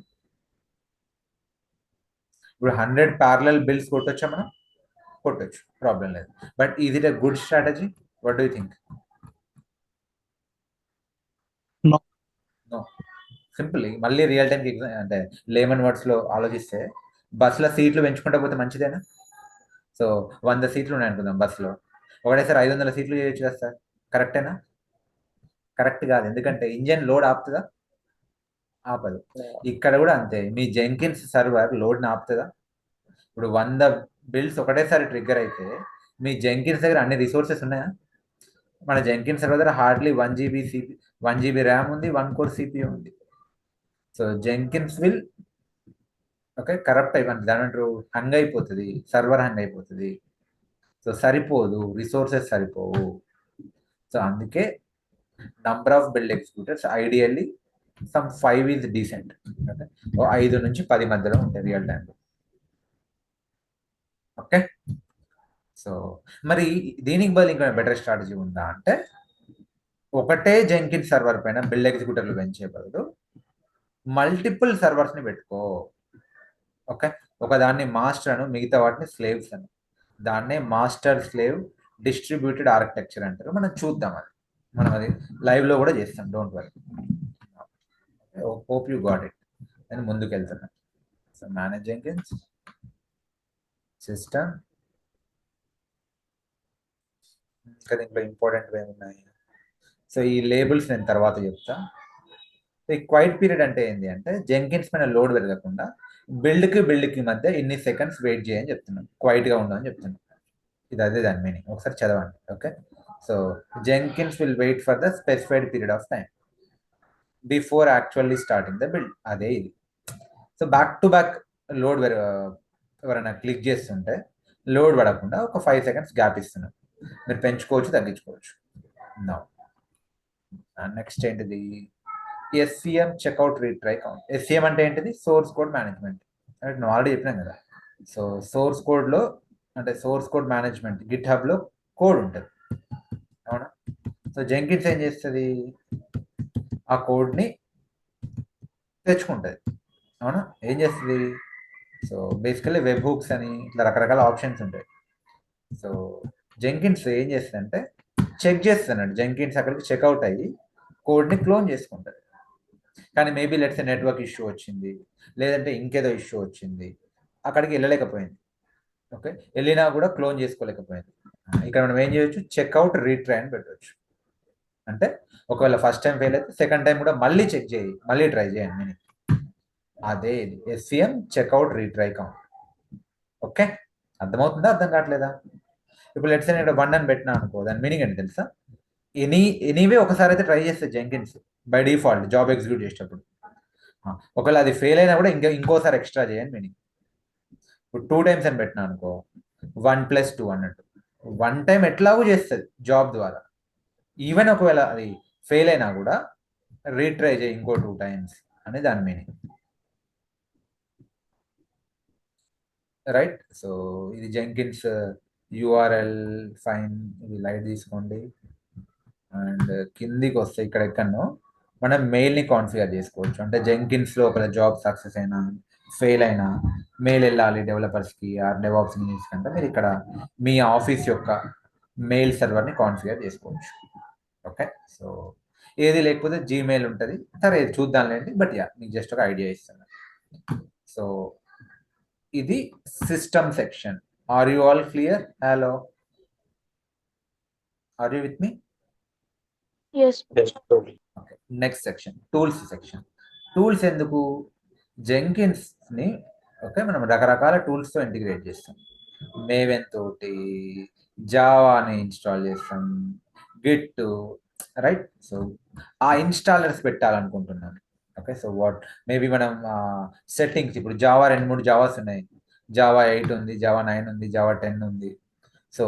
ఇప్పుడు 100 ప్యారలల్ బిల్స్ కొట్టొచ్చా మనం? కొట్టొచ్చు, ప్రాబ్లం లేదు. But is it a good strategy? What do you think? No. No. Simple. మళ్ళీ రియల్ టైం అంటే లేమన్ వర్డ్స్ లో ఆలోచిస్తే, బస్సులో సీట్లు పెంచుకుంటా పోతే మంచిదేనా? సో 100 సీట్లు ఉన్నాయి అనుకుందాం బస్సులో, ఒకటేసారి 500 సీట్లు చేయొచ్చు కదా సార్, కరెక్టేనా? కరెక్ట్ కాదు, ఎందుకంటే ఇంజన్ లోడ్ ఆపుతుందా? ఆపదు. ఇక్కడ కూడా అంతే, మీ జెంకిన్స్ సర్వర్ లోడ్ని ఆపుతుందా? ఇప్పుడు 100 బిల్స్ ఒకటేసారి ట్రిగ్గర్ అయితే మీ జెంకిన్స్ దగ్గర అన్ని రిసోర్సెస్ ఉన్నాయా? మన జెంకిన్స్ సర్వర్ దగ్గర హార్డ్లీ 1 GB ర్యామ్ ఉంది, 1 కోర్ సిపియూ ఉంది. So Jenkins will okay corrupt అయిపోయింది, దాని అంటారు హంగ్ అయిపోతుంది, సర్వర్ హంగ్ అయిపోతుంది. సో సరిపోదు, రిసోర్సెస్ సరిపోవు. సో అందుకే number of build executors ideally some 5 is decent. Okay, 5 నుంచి 10 మధ్యలో ఉంటాయి రియల్ టైంలో. ఓకే, సో మరి దీనికి బదులు ఇంకా బెటర్ స్ట్రాటజీ ఉందా అంటే, ఒకటే జెంకిన్ సర్వర్ పైన బిల్డ్ ఎగ్జిక్యూటర్లు పెంచే బదులు మల్టిపుల్ సర్వర్స్ని పెట్టుకో. ఓకే, ఒకదాన్ని మాస్టర్ అను, మిగతా వాటిని స్లేవ్స్ అను. దాన్నే మాస్టర్ స్లేవ్ డిస్ట్రిబ్యూటెడ్ ఆర్కిటెక్చర్ అంటారు. మనం చూద్దాం, మనం అది లైవ్లో కూడా చేస్తాం, don't worry. Hope you got it. నేను ముందుకు వెళ్తున్నాను. So manage Jenkins system. ఇంకా దీంట్లో ఇంపార్టెంట్ ఏమున్నాయి? సో ఈ లేబుల్స్ నేను తర్వాత చెప్తా. ఈ క్వైట్ పీరియడ్ అంటే ఏంటి అంటే, జెంకిన్స్ పైన లోడ్ పెరగకుండా బిల్డ్కి మధ్య ఇన్ని సెకండ్స్ వెయిట్ చేయని చెప్తున్నాను, క్వైట్గా ఉండదని చెప్తున్నాను. ఇది అదే దాని మీనింగ్, ఒకసారి చదవండి. Okay, so Jenkins will wait for the specified period of time before actually starting the build. అదే ఇది. So back to back load ఎవరైనా క్లిక్ చేస్తుంటే లోడ్ పడకుండా ఒక 5 సెకండ్స్ గ్యాప్ ఇస్తున్నాం. మీరు పెంచుకోవచ్చు, తగ్గించుకోవచ్చు. నెక్స్ట్ ఏంటిది? SCM checkout retry count. SCM అంటే ఏంటిది? Source code management. అంటే నేను ఆల్రెడీ చెప్పినాం కదా. సో సోర్స్ కోడ్లో అంటే సోర్స్ కోడ్ మేనేజ్మెంట్ గిట్ హబ్లో కోడ్ ఉంటుంది, అవునా? సో జెంకిన్స్ ఏం చేస్తుంది? ఆ కోడ్ని తెచ్చుకుంటుంది, అవునా? ఏం చేస్తుంది? సో బేసికల్లీ వెబ్ హుక్స్ అని ఇట్లా రకరకాల ఆప్షన్స్ ఉంటాయి. సో జెంకిన్స్ ఏం చేస్తుందంటే చెక్ చేస్తున్నాడు, జెంకిన్స్ అక్కడికి చెక్అవుట్ అయ్యి కోడ్ని క్లోన్ చేసుకుంటుంది. కానీ మేబీ లెట్స్ నెట్వర్క్ ఇష్యూ వచ్చింది, లేదంటే ఇంకేదో ఇష్యూ వచ్చింది, అక్కడికి వెళ్ళలేకపోయింది. ఓకే, వెళ్ళినా కూడా క్లోన్ చేసుకోలేకపోయింది. ఇక్కడ మనం ఏం చేయొచ్చు? చెక్అవుట్ రీట్రై అని పెట్టవచ్చు. అంటే ఒకవేళ ఫస్ట్ టైం ఫెయిల్ అయితే సెకండ్ టైం కూడా మళ్ళీ చెక్ చేయి, మళ్ళీ ట్రై చేయండి మీనింగ్. అదే ఇది SCM checkout retry count. Okay, అర్థమవుతుందా? అర్థం కావట్లేదా? ఇప్పుడు లెట్స్ నేను 1 అని పెట్టినా అనుకో, దాని మీనింగ్ ఏంటి తెలుసా? ఎనీవే ఒకసారి అయితే ట్రై చేస్తే Jenkins by default job execute చేసేటప్పుడు, ఒకవేళ అది ఫెయిల్ అయినా కూడా ఇంకోసారి ఎక్స్ట్రా చేయండి మీనింగ్. ఇప్పుడు 2 టైమ్స్ అని పెట్టినా అనుకో, 1 + 2 అన్నట్టు 1 టైం ఎట్లాగూ చేస్తుంది జాబ్ ద్వారా. ఈవెన్ ఒకవేళ అది ఫెయిల్ అయినా కూడా రీట్రై చేయి ఇంకో 2 టైమ్స్ అని దాని మీనింగ్, రైట్? సో ఇది జెంకిన్స్ URL ఫైన్, ఇది లైట్ తీసుకోండి. అండ్ కిందికి వస్తే ఇక్కడ ఎక్కడనో మనం మెయిల్ని కాన్ఫిగర్ చేసుకోవచ్చు. అంటే జెంకిన్స్లో ఒక జాబ్ సక్సెస్ అయినా ఫెయిల్ అయినా మెయిల్ వెళ్ళాలి డెవలపర్స్కి ఆర్ డెవాప్స్ ఇంజనీర్స్ కంటే, మీరు ఇక్కడ మీ ఆఫీస్ యొక్క మెయిల్ సర్వర్ని కాన్ఫిగర్ చేసుకోవచ్చు. ఓకే, సో ఏది లేకపోతే జీమెయిల్ ఉంటుంది, సరే చూద్దాంలేండి. బట్ యా, మీకు జస్ట్ ఒక ఐడియా ఇస్తాను. సో ఇది system section. Are you all clear? Hello, are you with me? Yes. Okay, next section tools section. Tools ఎందుకు? జెంకిన్స్ని ఓకే మనం రకరకాల టూల్స్తో ఇంటిగ్రేట్ చేస్తాం. మేవెన్ తోటి జావాని ఇన్స్టాల్ చేస్తాం, గిట్, రైట్? సో ఆ ఇన్స్టాలర్స్ పెట్టాలనుకుంటున్నాను. ఓకే, సో వాట్ మేబీ మనం సెట్టింగ్స్, ఇప్పుడు జావా 2-3 జావాస్ ఉన్నాయి, జావా 8 ఉంది, జావా 9 ఉంది, జావా 10 ఉంది. సో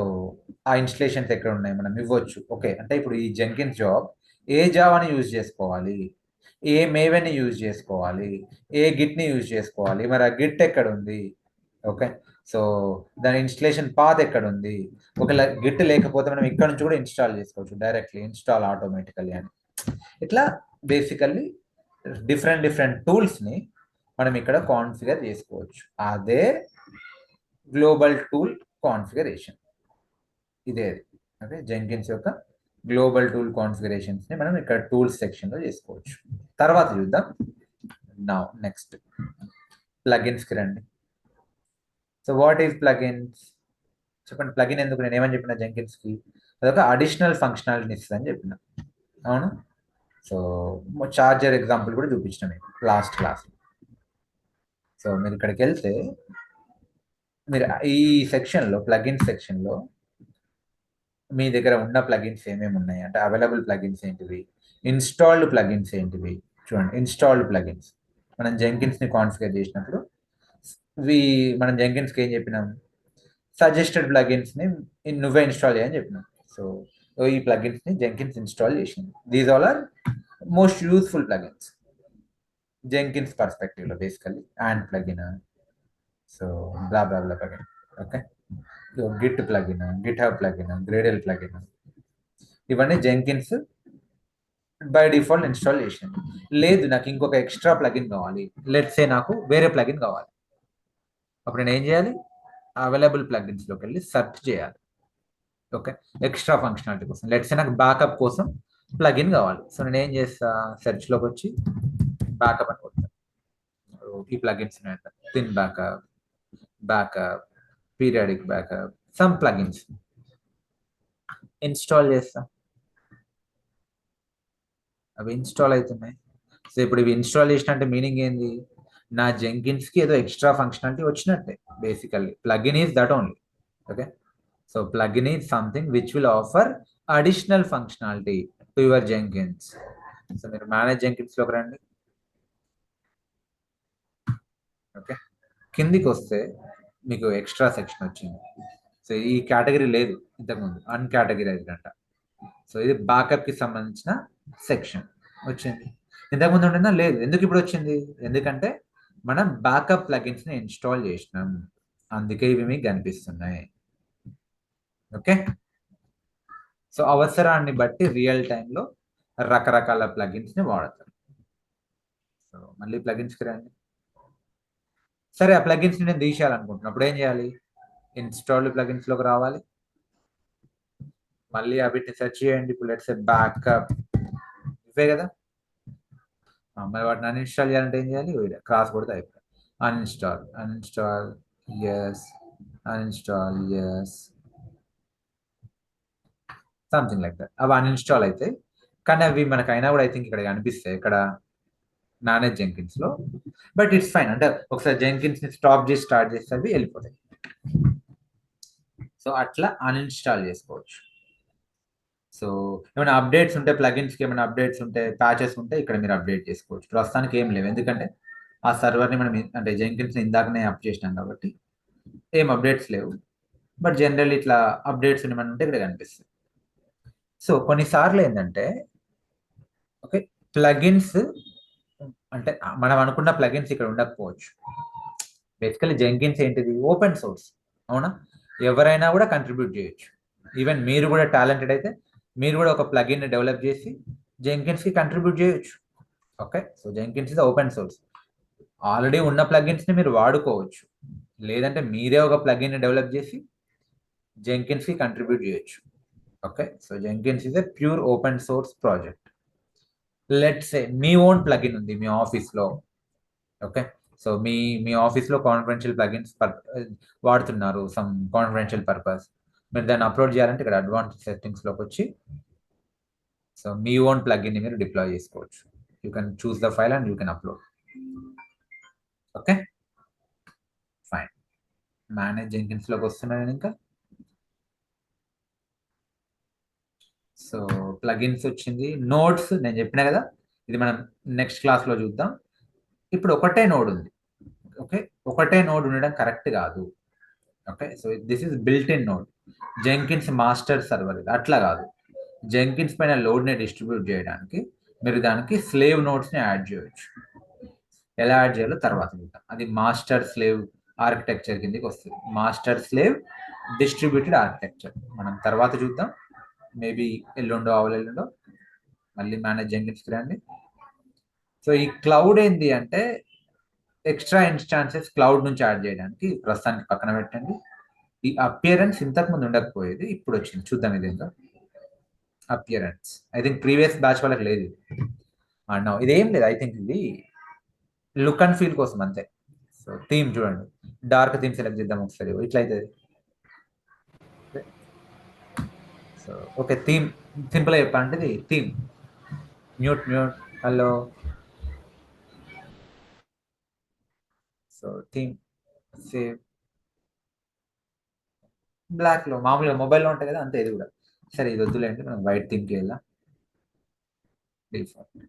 ఆ ఇన్స్టలేషన్స్ ఎక్కడ ఉన్నాయి మనం ఇవ్వచ్చు. ఓకే, అంటే ఇప్పుడు ఈ జెంకిన్స్ జాబ్ ఏ జావాని యూజ్ చేసుకోవాలి, ఏ మేవెన్ని యూజ్ చేసుకోవాలి, ఏ గిట్ని యూజ్ చేసుకోవాలి, మరి ఆ గిట్ ఎక్కడ ఉంది? ఓకే, సో దాని ఇన్స్టలేషన్ పాత్ ఎక్కడ ఉంది, ఒకవేళ గిట్ లేకపోతే మనం ఇక్కడ నుంచి కూడా ఇన్స్టాల్ చేసుకోవచ్చు, డైరెక్ట్లీ ఇన్స్టాల్ ఆటోమేటికల్లీ అని. ఇట్లా బేసికల్లీ డిఫరెంట్ టూల్స్ని మనం ఇక్కడ కాన్ఫిగర్ చేసుకోవచ్చు. అదే గ్లోబల్ టూల్ కాన్ఫిగరేషన్, ఇదే. ఓకే, జెంకిన్స్ యొక్క గ్లోబల్ టూల్ కాన్ఫిగరేషన్స్ని మనం ఇక్కడ టూల్స్ సెక్షన్లో చేసుకోవచ్చు. తర్వాత చూద్దాం. నెక్స్ట్ ప్లగిన్స్కి రండి. So what is plugins? చెప్పండి, ప్లగిన్ ఎందుకు? నేను ఏమని చెప్పిన జెంకిన్స్కి అదొక అడిషనల్ ఫంక్షనాలిటీ ఇస్తుంది అని చెప్పిన, అవును. సో చార్జర్ ఎగ్జాంపుల్ కూడా చూపించిన మీకు లాస్ట్ క్లాస్. సో మీరు ఇక్కడికి వెళ్తే మీరు ఈ సెక్షన్లో ప్లగిన్ సెక్షన్లో మీ దగ్గర ఉన్న ప్లగిన్స్ ఏమేమి ఉన్నాయి అంటే అవైలబుల్ ప్లగిన్స్ ఏంటివి, ఇన్స్టాల్డ్ ప్లగిన్స్ ఏంటివి. చూడండి, ఇన్స్టాల్డ్ ప్లగిన్స్ మనం జెంకిన్స్ని కాన్ఫిగర్ చేసినప్పుడు మనం జెంకిన్స్కి ఏం చెప్పినాం, సజెస్టెడ్ ప్లగిన్స్ని నువ్వే ఇన్స్టాల్ చేయని చెప్పినాం. సో ఈ ప్లగిన్స్ని జెంకిన్స్ ఇన్స్టాల్ చేసింది. These all are most useful plugins Jenkins పర్స్పెక్టివ్లో, basically ant plugin, so blah blah blah plugin. Okay, git plugin, GitHub plugin, Gradle plugin, ఇవన్నీ జెంకిన్స్ బై డిఫాల్ట్ ఇన్స్టాల్ చేసింది. లేదు నాకు ఇంకొక ఎక్స్ట్రా ప్లగిన్ కావాలి, లెట్స్ సే నాకు వేరే ప్లగిన్ కావాలి, అప్పుడు నేను ఏం చేయాలి, అవైలబుల్ ప్లగిన్స్లోకి వెళ్ళి సెర్చ్ చేయాలి. ఓకే, ఎక్స్ట్రా ఫంక్షనాలిటీ కోసం, లెట్స్ సే నాకు బ్యాకప్ కోసం ప్లగిన్ కావాలి. సో నేను ఏం చేస్తా, సెర్చ్లోకి వచ్చి బ్యాకప్ అని కొడతాను. ఈ plugins thin backup, backup, periodic backup, some plugins install చేస్తా. అవి ఇన్స్టాల్ అవుతున్నాయి. సో ఇప్పుడు ఇవి ఇన్స్టాల్ చేసినట్టే మీనింగ్ ఏంది, నా జెంకిన్స్కి ఏదో ఎక్స్ట్రా ఫంక్షనాలిటీ వచ్చినట్టే. Basically plugin is that only. Okay, so plugin is something which will offer additional functionality to your Jenkins. So మీరు మేనేజ్ జెంకిన్స్లోకి రండి. ఓకే, కిందికి వస్తే మీకు ఎక్స్ట్రా సెక్షన్ వచ్చింది. సో ఈ కేటగిరీ లేదు ఇంతకుముందు, అన్కేటగిరైజ్డ్ అంట. సో ఇది బ్యాకప్కి సంబంధించిన సెక్షన్ వచ్చింది. ఇంతకుముందు ఉండిందా? లేదు. ఎందుకు ఇప్పుడు వచ్చింది? ఎందుకంటే మనం బ్యాకప్ ప్లగిన్స్ని ఇన్స్టాల్ చేసినాం, అందుకే ఇవి మీకు కనిపిస్తున్నాయి. ఓకే, సో అవసరాన్ని బట్టి రియల్ టైంలో రకరకాల ప్లగిన్స్ని వాడతాం. సో మళ్ళీ ప్లగిన్స్కి రండి. సరే, ఆ ప్లగిన్స్ని నేను తీసేయాలనుకుంటున్నాను, అప్పుడు ఏం చేయాలి, ఇన్స్టాల్డ్ ప్లగిన్స్లోకి రావాలి, మళ్ళీ వీటిని సెర్చ్ చేయండి. ఇప్పుడు లెట్స్ సే బ్యాకప్, ఇవే కదా. మరి వాటిని అన్ఇన్స్టాల్ చేయాలంటే ఏం చేయాలి, క్రాస్ కొడితే అయిపోయింది. Uninstall, uninstall, yes, uninstall, yes, something like that. అవి అన్ఇన్స్టాల్ అయితే, కానీ అవి మనకు అయినా కూడా ఐ థింక్ ఇక్కడ కనిపిస్తాయి, ఇక్కడ మేనేజ్ జెంకిన్స్లో. బట్ ఇట్స్ ఫైన్, అంటే ఒకసారి జెంకిన్స్ని స్టాప్ చేసి స్టార్ట్ చేస్తే అవి వెళ్ళిపోతాయి. సో అట్లా అన్ఇన్స్టాల్ చేసుకోవచ్చు. సో ఏమైనా అప్డేట్స్ ఉంటే, ప్లగిన్స్కి ఏమైనా అప్డేట్స్ ఉంటే, ప్యాచెస్ ఉంటే ఇక్కడ మీరు అప్డేట్ చేసుకోవచ్చు. ప్రస్తుతానికి ఏం లేవు, ఎందుకంటే ఆ సర్వర్ని మనం అంటే జెంకిన్స్ని ఇందాకనే అప్ చేసినాం కాబట్టి ఏం అప్డేట్స్ లేవు. బట్ జనరల్ ఇట్లా అప్డేట్స్ ఏమైనా ఉంటే ఇక్కడ కనిపిస్తుంది. సో కొన్నిసార్లు ఏంటంటే, ఓకే, ప్లగిన్స్ అంటే మనం అనుకున్న ప్లగిన్స్ ఇక్కడ ఉండకపోవచ్చు. బేసికలీ జెంకిన్స్ ఏంటిది, ఓపెన్ సోర్స్, అవునా, ఎవరైనా కూడా కంట్రిబ్యూట్ చేయొచ్చు. ఈవెన్ మీరు కూడా టాలెంటెడ్ అయితే మీరు కూడా ఒక ప్లగిన్ని డెవలప్ చేసి జెంకిన్స్కి కంట్రిబ్యూట్ చేయొచ్చు. Okay, so Jenkins is open source. Already ఉన్న ప్లగిన్స్ని మీరు వాడుకోవచ్చు, లేదంటే మీరే ఒక ప్లగిన్ని డెవలప్ చేసి జెంకిన్స్కి కంట్రిబ్యూట్ చేయొచ్చు. Okay, so Jenkins is a pure open source project. Let's say me own plugin ఉంది మీ ఆఫీస్లో. ఓకే, సో మీ ఆఫీస్లో కాన్ఫిడెన్షియల్ ప్లగిన్స్ వాడుతున్నారు, సమ్ కాన్ఫిడెన్షియల్ పర్పస్. మీరు దాన్ని అప్లోడ్ చేయాలంటే ఇక్కడ అడ్వాన్స్ సెట్టింగ్స్లోకి వచ్చి సో మీ ఓన్ ప్లగిన్ని మీరు డిప్లాయ్ చేసుకోవచ్చు. You can choose the file and you can upload. Okay, fine. Manage జెంకిన్స్లోకి వస్తున్నాను ఇంకా. సో ప్లగిన్స్ వచ్చింది. నోడ్స్ నేను చెప్పినా కదా, ఇది మనం నెక్స్ట్ క్లాస్లో చూద్దాం. ఇప్పుడు ఒకటే నోడ్ ఉంది. ఓకే, ఒకటే నోడ్ ఉండడం కరెక్ట్ కాదు. Okay, so this is built in node. Jenkins master server ఇది, అట్లా కాదు. జెంకిన్స్ పైన లోడ్ని డిస్ట్రిబ్యూట్ చేయడానికి మీరు దానికి స్లేవ్ నోడ్స్ని యాడ్ చేయవచ్చు. ఎలా యాడ్ చేయాలో తర్వాత చూద్దాం. అది మాస్టర్ స్లేవ్ ఆర్కిటెక్చర్ కిందకి వస్తుంది. మాస్టర్ స్లేవ్ డిస్ట్రిబ్యూటెడ్ ఆర్కిటెక్చర్ మనం తర్వాత చూద్దాం, మేబీ ఎల్లుండో ఎల్లుండో మళ్ళీ మేనేజ్ జెంకిన్స్ రండి. సో ఈ క్లౌడ్ ఏంటి అంటే ఎక్స్ట్రా ఇన్స్టాన్సెస్ క్లౌడ్ నుంచి యాడ్ చేయడానికి ప్రస్తుతానికి పక్కన పెట్టండి. ఈ అపియరెన్స్ ఇంతకు ముందు ఉండకపోయేది, ఇప్పుడు వచ్చింది. చూద్దాం ఇదేంటో. Appearance I think previous batch వాళ్ళకి లేదు అన్నా, ఇదేం లేదు. ఐ థింక్ ఇది లుక్ అండ్ ఫీల్ కోసం అంతే. సో థీమ్ చూడండి, డార్క్ థీమ్ సెలెక్ట్ చేద్దాం ఒకసారి, ఇట్లా అవుతుంది. సో ఓకే, థీమ్ సింపుల్గా చెప్పాలంటే ఇది theme. Mute hello. So theme save block లో మామూలుగా మొబైల్లో ఉంటాయి కదా, అంతే ఇది కూడా. సరే ఇది వద్దులేండి, మనం వైట్ థీమ్కి వెళ్ళాం. Default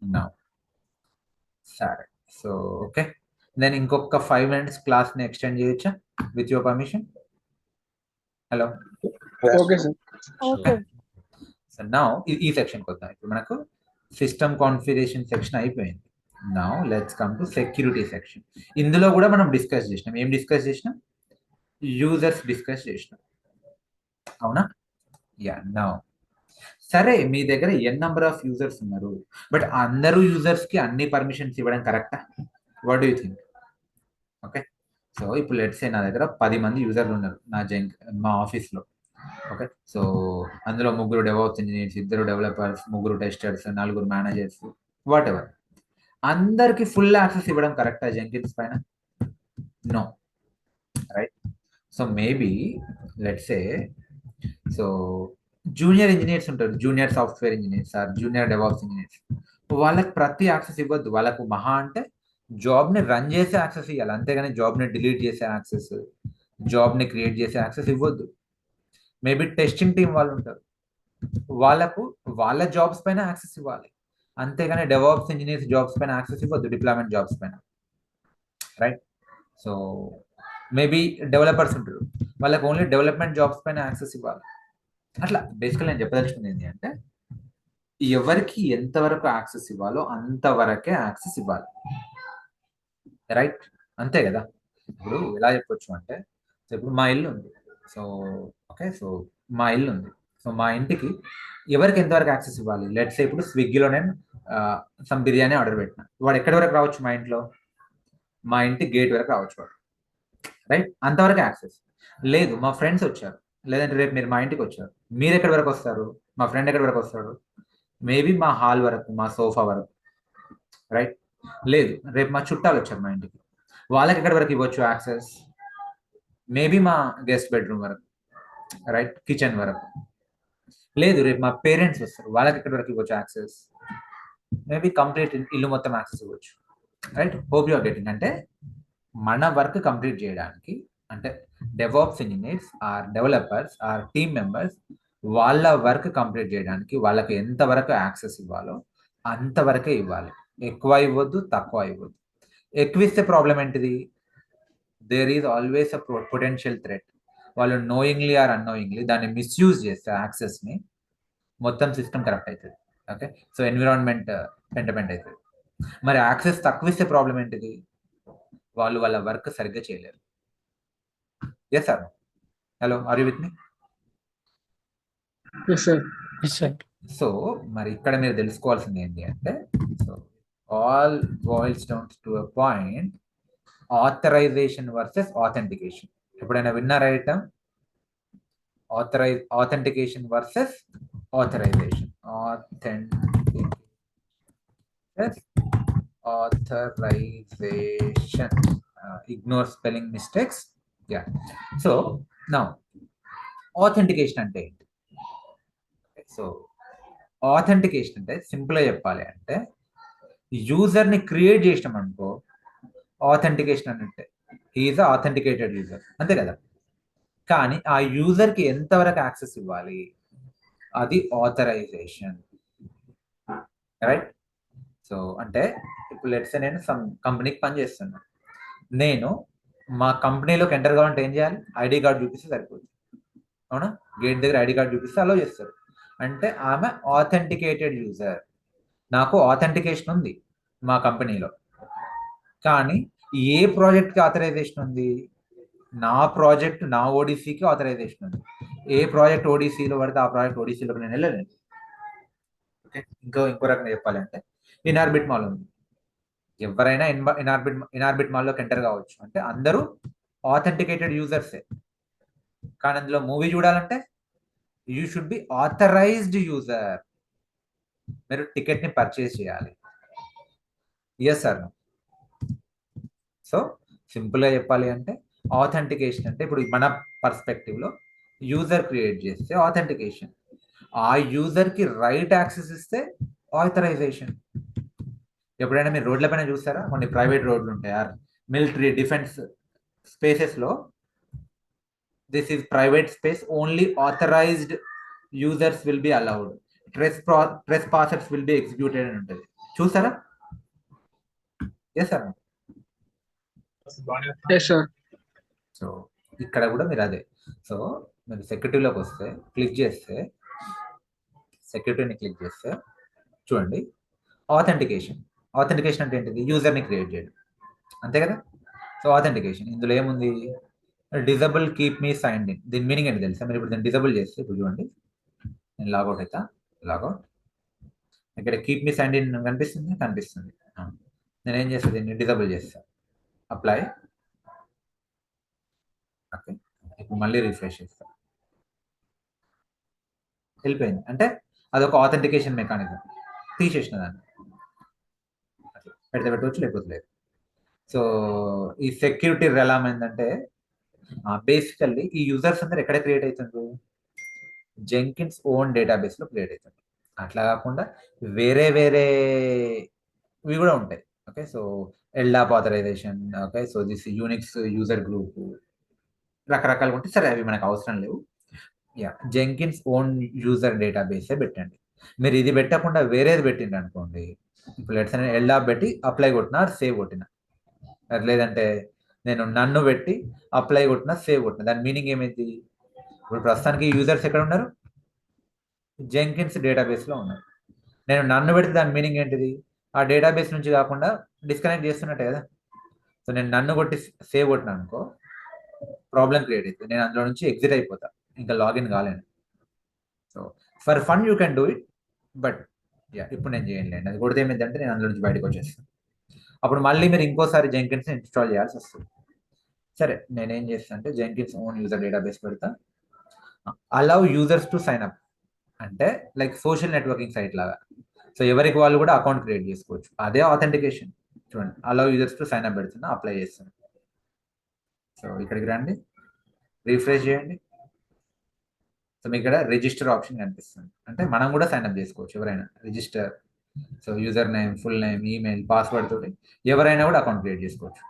now. సరే, సో ఓకే, నేను ఇంకొక 5 minutes క్లాస్ని ఎక్స్టెండ్ చేయొచ్చా with your permission? Hello. Okay sir. Okay. So now ఈ సెక్షన్కి వద్దాం. ఇప్పుడు మనకు సిస్టమ్ కాన్ఫిగరేషన్ సెక్షన్ అయిపోయింది. Now let's come to security section. ఇందులో కూడా మనం డిస్కస్ చేసినాం. ఏం డిస్కస్ చేసినాం? యూజర్స్ డిస్కస్ చేసినాం, అవునా? యా. నౌ సరే, మీ దగ్గర ఎన్ నంబర్ ఆఫ్ యూజర్స్ ఉన్నారు, బట్ అందరూ యూజర్స్ కి అన్ని పర్మిషన్స్ ఇవ్వడం కరెక్టా? What do you think? Okay, so ఇప్పుడు లెట్స్ సే నా దగ్గర 10 మంది యూజర్లు ఉన్నారు మా ఆఫీస్లో. ఓకే, సో అందులో 3 DevOps engineers, 2 developers, 3 testers, 4 managers, whatever. అందరికి ఫుల్ యాక్సెస్ ఇవ్వడం కరెక్టా జెంకిన్స్ పైన? No, right? So maybe let's say, so junior engineers ఉంటారు, junior software engineers or junior DevOps engineers, వాళ్ళకి ప్రతి యాక్సెస్ ఇవ్వద్దు. వాళ్ళకు మహా అంటే జాబ్ని రన్ చేసే యాక్సెస్ ఇవ్వాలి, అంతేగాని జాబ్ని డిలీట్ చేసే యాక్సెస్, జాబ్ని క్రియేట్ చేసే యాక్సెస్ ఇవ్వద్దు. మేబీ టెస్టింగ్ టీం వాళ్ళు ఉంటారు, వాళ్ళకు వాళ్ళ జాబ్స్ పైన యాక్సెస్ ఇవ్వాలి, అంతేగాని డెవాప్స్ ఇంజనీర్స్ జాబ్స్ పైన యాక్సెస్ ఇవ్వద్దు, డిప్లాయ్మెంట్ జాబ్స్ పైన, రైట్? సో మేబీ డెవలపర్స్ ఉంటారు, వాళ్ళకి ఓన్లీ డెవలప్మెంట్ జాబ్స్ పైన యాక్సెస్ ఇవ్వాలి. అట్లా బేసికల్ నేను చెప్పదలుచుకుంది ఏంటి అంటే, ఎవరికి ఎంతవరకు యాక్సెస్ ఇవ్వాలో అంతవరకే యాక్సెస్ ఇవ్వాలి, రైట్? అంతే కదా. ఇప్పుడు ఎలా చెప్పొచ్చు అంటే, ఇప్పుడు మా ఇల్లు ఉంది. సో ఓకే, సో మా ఇల్లు ఉంది. సో మా ఇంటికి ఎవరికి ఎంతవరకు యాక్సెస్ ఇవ్వాలి? లెట్స్ ఇప్పుడు స్విగ్గీలో నేను సమ్ బిర్యానీ ఆర్డర్ పెట్టిన, వాడు ఎక్కడి వరకు రావచ్చు? మా ఇంట్లో, మా ఇంటి గేట్ వరకు రావచ్చు వాడు, రైట్? అంతవరకు యాక్సెస్. లేదు, మా ఫ్రెండ్స్ వచ్చారు, లేదంటే రేపు మీరు మా ఇంటికి వచ్చారు, మీరు ఎక్కడి వరకు వస్తారు? మా ఫ్రెండ్ ఎక్కడి వరకు వస్తాడు? మేబీ మా హాల్ వరకు, మా సోఫా వరకు, రైట్? లేదు, రేపు మా చుట్టాలు వచ్చారు మా ఇంటికి, వాళ్ళకి ఎక్కడి వరకు ఇవ్వచ్చు యాక్సెస్? మేబీ మా గెస్ట్ బెడ్రూమ్ వరకు, రైట్? కిచెన్ వరకు. లేదు, రేపు మా పేరెంట్స్ వస్తారు, వాళ్ళకి ఎక్కడి వరకు ఇవ్వచ్చు యాక్సెస్? మేబీ కంప్లీట్ ఇల్లు మొత్తం యాక్సెస్ ఇవ్వచ్చు, right? Hope you are getting. అంటే మన వర్క్ కంప్లీట్ చేయడానికి, అంటే DevOps engineers or developers or team members వాళ్ళ వర్క్ కంప్లీట్ చేయడానికి వాళ్ళకి ఎంతవరకు యాక్సెస్ ఇవ్వాలో అంతవరకే ఇవ్వాలి, ఎక్కువ ఇవ్వద్దు, తక్కువ ఇవ్వద్దు. ఎక్కువ ఇస్తే ప్రాబ్లం ఏంటిది? There is always a potential threat. వాళ్ళు నోయింగ్లీ ఆర్ అన్నోయింగ్లీ దాన్ని మిస్యూజ్ చేస్తే యాక్సెస్ని, మొత్తం సిస్టమ్ కరెక్ట్ అవుతుంది. ఓకే, సో ఎన్విరాన్మెంట్ పెంటమెంట్ అవుతుంది. మరి యాక్సెస్ తక్కువ ఇస్తే ప్రాబ్లం ఏంటిది? వాళ్ళు వాళ్ళ వర్క్ సరిగ్గా చేయలేరు. Yes sir, hello, are you with me? So మరి ఇక్కడ మీరు తెలుసుకోవాల్సింది ఏంటి అంటే, so all boils down to a point, authorization versus authentication. ఎప్పుడైనా విన్నారా ఐటమ్? Authentication versus authorization. Authorization, ignore spelling mistakes. Yeah. So now authentication అంటే ఏంటి? సో ఆథెంటికేషన్ అంటే సింపుల్గా చెప్పాలి అంటే, యూజర్ని క్రియేట్ చేసినాం అనుకో, ఆథెంటికేషన్ అంటే ఈజ్ ఆథెంటికేటెడ్ యూజర్, అంతే కదా. కానీ ఆ యూజర్కి ఎంతవరకు యాక్సెస్ ఇవ్వాలి, అది ఆథరైజేషన్, రైట్? సో అంటే ఇప్పుడు లెట్స్ నేను సమ్ కంపెనీకి పని చేస్తున్నా, నేను మా కంపెనీలోకి ఎంటర్ కావాలంటే ఏం చేయాలి? ఐడి కార్డ్ చూపిస్తే సరిపోతుంది, అవునా? గేట్ దగ్గర ఐడి కార్డ్ చూపిస్తే అలో చేస్తారు, అంటే ఆమె ఆథెంటికేటెడ్ యూజర్. నాకు ఆథెంటికేషన్ ఉంది మా కంపెనీలో, కానీ ఏ ప్రాజెక్ట్కి ఆథరైజేషన్ ఉంది? నా ప్రాజెక్ట్ నా ఓడిసికి ఆథరైజేషన్ ఉంది. ఏ ప్రాజెక్ట్ ఓడిసిలో పడితే ఆ ప్రాజెక్ట్ ఓడిసిలోకి నేను వెళ్ళలేను. ఓకే, ఇంకో రకంగా చెప్పాలంటే ఇన్ఆర్బిట్ మాల్ ఉంది. ఎవరైనా ఇన్ఆర్బిట్ మాల్లోకి ఎంటర్ కావచ్చు, అంటే అందరూ ఆథెంటికేటెడ్ యూజర్సే. కానీ అందులో మూవీ చూడాలంటే you should be authorised user. మీరు టికెట్ని పర్చేస్ చేయాలి. Yes sir. సో సింపుల్గా చెప్పాలి అంటే ఆథెంటికేషన్ అంటే ఇప్పుడు మన పర్స్పెక్టివ్లో యూజర్ క్రియేట్ చేస్తే ఆథెంటికేషన్, ఆ యూజర్కి రైట్ యాక్సెస్ ఇస్తే ఆథరైజేషన్. ఎప్పుడైనా మీరు రోడ్ల పైన చూస్తారా? కొన్ని ప్రైవేట్ రోడ్లు ఉంటాయి, మిలిటరీ డిఫెన్స్ స్పేసెస్లో this is private space, only authorised users will be allowed, trespassers will be executed అని ఉంటుంది. చూసారా? Yes sir. Yes, sir. So ఇక్కడ కూడా మీరు అదే. సో మీరు సెక్యూరిటీలోకి వస్తే క్లిక్ చేస్తే, సెక్యూరిటీని క్లిక్ చేస్తే చూడండి ఆథెంటికేషన్. ఆథెంటికేషన్ అంటే ఏంటిది? యూజర్ని క్రియేట్ చేయడం, అంతే కదా? సో ఆథెంటికేషన్ ఇందులో ఏముంది? Disable keep me signed in. దీని మీనింగ్ ఏంటి తెలుసా? మీరు ఇప్పుడు దీన్ని డిజబుల్ చేస్తే, ఇప్పుడు చూడండి నేను లాగౌట్ అవుతా. లాగౌట్, ఇక్కడ కీప్ మీ సైన్డ్ ఇన్ కనిపిస్తుంది. నేను ఏం చేస్తాను? దీన్ని డిజబుల్ చేస్తాను. అప్లై. ఓకే, ఇప్పుడు మళ్ళీ రిఫ్రెష్ చేస్తాను. వెళ్ళిపోయింది. అంటే అదొక ఆథెంటికేషన్ మెకానిజం. తీసేసిన దాన్ని పెడితే పెట్టవచ్చు, లేకపోతే లేదు. సో ఈ సెక్యూరిటీ ఎలా ఏంటంటే బేసికల్లీ ఈ యూజర్స్ అందరు ఎక్కడ క్రియేట్ అవుతుండ్రు? జెంకిన్స్ ఓన్ డేటాబేస్లో క్రియేట్ అవుతుంది. అట్లా కాకుండా వేరే ఇవి కూడా ఉంటాయి. Okay, so LDAP authorization. Okay, so this Unix user group, రకరకాలుగా ఉంటాయి. సరే, అవి మనకు అవసరం లేవు. జెంకిన్స్ ఓన్ యూజర్ డేటాబేసే పెట్టండి. మీరు ఇది పెట్టకుండా వేరేది పెట్టిండ్రు అనుకోండి, ఇప్పుడు లెట్స్ ఎల్డాప్ పెట్టి అప్లై కొట్టినా సేవ్ కొట్టినా, లేదంటే నేను నన్ను పెట్టి అప్లై కొట్టినా సేవ్ కొట్టినా, దాని మీనింగ్ ఏమైంది? ఇప్పుడు ప్రస్తుతానికి యూజర్స్ ఎక్కడ ఉన్నారు? జెంకిన్స్ డేటాబేస్లో ఉన్నారు. నేను నన్ను పెడితే దాని మీనింగ్ ఏంటిది? ఆ డేటాబేస్ నుంచి కాకుండా డిస్కనెక్ట్ చేస్తున్నట్టే కదా. సో నేను నన్ను కొట్టి సేవ్ కొట్టినా అనుకో, ప్రాబ్లం క్రియేట్ అవుతుంది. నేను అందులో నుంచి ఎగ్జిట్ అయిపోతా, ఇంకా లాగిన్ కాలేను. So for fun you can do it, but ఇప్పుడు నేను చేయలేండి. అది కొడితే ఏమైందంటే నేను అందులో నుంచి బయటకు వచ్చేస్తాను. అప్పుడు మళ్ళీ మీరు ఇంకోసారి జెంకిన్స్ ఇన్స్టాల్ చేయాల్సి వస్తుంది. సరే, నేనేం చేస్తాను అంటే జెంకిన్స్ ఓన్ యూజర్ డేటాబేస్ పెడతా. Allow users to sign up అంటే లైక్ సోషల్ నెట్వర్కింగ్ సైట్ లాగా. సో ఎవరికి వాళ్ళు కూడా అకౌంట్ క్రియేట్ చేసుకోవచ్చు. అదే ఆథెంటికేషన్. చూడండి, allow users to sign up పెడుతున్నా, అప్లై చేస్తాను. సో ఇక్కడికి రండి, రిఫ్రెష్ చేయండి. సో మీకు ఇక్కడ రిజిస్టర్ ఆప్షన్ కనిపిస్తుంది. అంటే మనం కూడా సైన్ అప్ చేసుకోవచ్చు, ఎవరైనా register. So user name, full name, email, password తోటి ఎవరైనా కూడా అకౌంట్ క్రియేట్ చేసుకోవచ్చు.